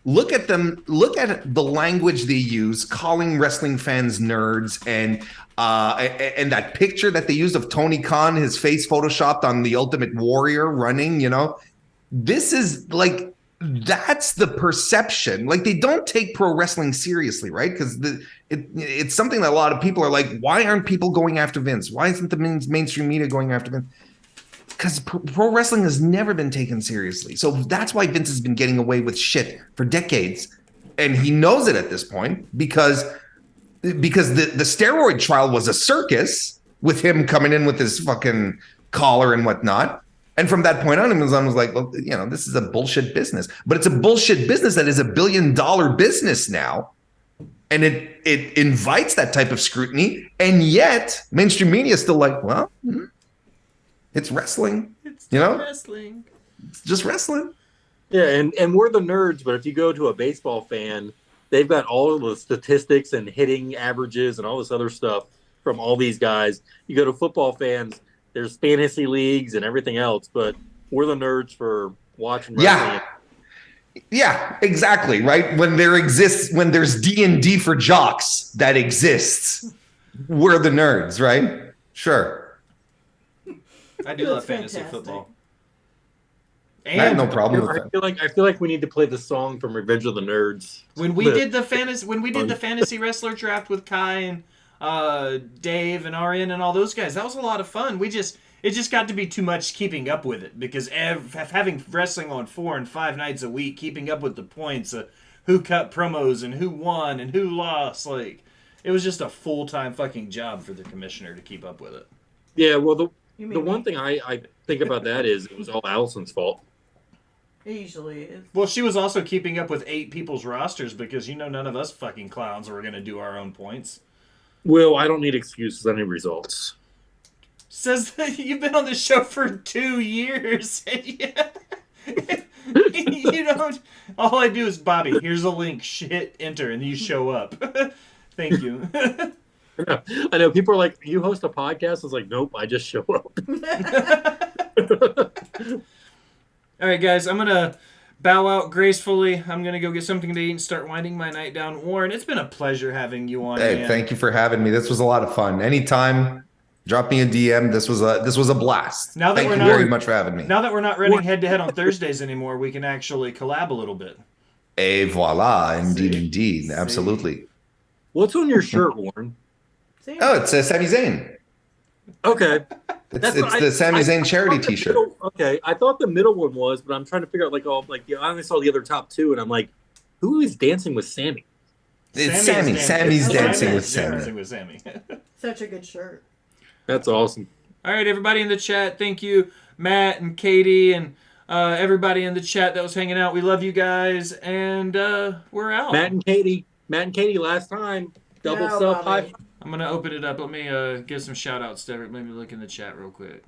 Speaker 2: Look at them. Look at the language they use, calling wrestling fans nerds, and that picture that they used of Tony Khan, his face photoshopped on the Ultimate Warrior running. This is like, that's the perception. Like, they don't take pro wrestling seriously, right? Because it's something that a lot of people are like, why aren't people going after Vince? Why isn't the mainstream media going after Vince? Because pro wrestling has never been taken seriously. So that's why Vince has been getting away with shit for decades. And he knows it at this point because the steroid trial was a circus with him coming in with his fucking collar and whatnot. And from that point on, Amazon was like, well, this is a bullshit business. But it's a bullshit business that is $1 billion business now. And it invites that type of scrutiny. And yet, mainstream media is still like, well, it's wrestling.
Speaker 1: It's wrestling.
Speaker 2: It's just wrestling.
Speaker 3: Yeah, and we're the nerds, but if you go to a baseball fan, they've got all of the statistics and hitting averages and all this other stuff from all these guys. You go to football fans, there's fantasy leagues and everything else, but we're the nerds for watching wrestling.
Speaker 2: Yeah, exactly, right? When there's D&D for jocks that exists, we're the nerds, right? Sure.
Speaker 1: I do love fantasy football.
Speaker 2: I had
Speaker 1: And
Speaker 2: no problem with
Speaker 3: I
Speaker 2: that.
Speaker 3: feel like we need to play the song from Revenge of the Nerds.
Speaker 1: when we did the fantasy wrestler draft with Kai and Dave and Arian and all those guys, that was a lot of fun. It just got to be too much keeping up with it because having wrestling on 4 and 5 nights a week, keeping up with the points, who cut promos and who won and who lost, like it was just a full-time fucking job for the commissioner to keep up with it.
Speaker 3: Yeah, well, the
Speaker 4: You
Speaker 3: one thing I think about that is it was all Allison's fault.
Speaker 4: It usually is.
Speaker 1: Well, she was also keeping up with 8 people's rosters because none of us fucking clowns were going to do our own points.
Speaker 3: Well, I don't need excuses. I need results.
Speaker 1: Says that you've been on the show for 2 years. You don't. All I do is, Bobby, here's a link. Shit, enter, and you show up. Thank you.
Speaker 3: I know people are like, "You host a podcast?" I was like, "Nope, I just show up."
Speaker 1: All right, guys, I'm gonna bow out gracefully. I'm gonna go get something to eat and start winding my night down. Warren, it's been a pleasure having you on.
Speaker 2: Hey,
Speaker 1: man.
Speaker 2: thank you for having me. This was a lot of fun. Anytime, drop me a DM. This was a blast.
Speaker 1: Now that
Speaker 2: Thank
Speaker 1: we're
Speaker 2: you
Speaker 1: not-
Speaker 2: very much for having me.
Speaker 1: Now that we're not running head-to-head on Thursdays anymore, we can actually collab a little bit.
Speaker 2: Et voila, indeed,
Speaker 1: See?
Speaker 2: indeed,
Speaker 1: See?
Speaker 2: absolutely.
Speaker 3: What's on your shirt, Warren?
Speaker 4: See?
Speaker 2: Oh, it's Sami Zayn.
Speaker 3: Okay,
Speaker 2: It's the Sami Zayn charity T-shirt.
Speaker 3: Okay, I thought the middle one was, but I'm trying to figure out I only saw the other top 2, and I'm like, who is dancing with Sammy?
Speaker 2: It's Sammy. Sammy's dancing with
Speaker 1: Sammy.
Speaker 4: Such a good shirt.
Speaker 3: That's awesome.
Speaker 1: All right, everybody in the chat, thank you, Matt and Katie and everybody in the chat that was hanging out. We love you guys, and we're out.
Speaker 3: Matt and Katie, last time double
Speaker 4: No,
Speaker 3: sub
Speaker 4: Bobby.
Speaker 3: high.
Speaker 1: I'm gonna open it up. Let me give some shout outs to everybody. Let me look in the chat real quick.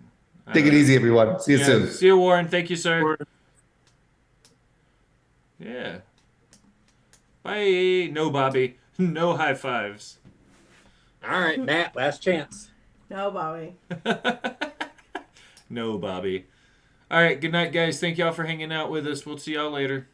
Speaker 2: Take it easy, everyone. See you soon.
Speaker 1: See you, Warren. Thank you, sir. Yeah. Bye. No, Bobby. No high fives.
Speaker 3: All right, Matt, last chance.
Speaker 4: No, Bobby.
Speaker 1: No, Bobby. All right. Good night, guys. Thank y'all for hanging out with us. We'll see y'all later.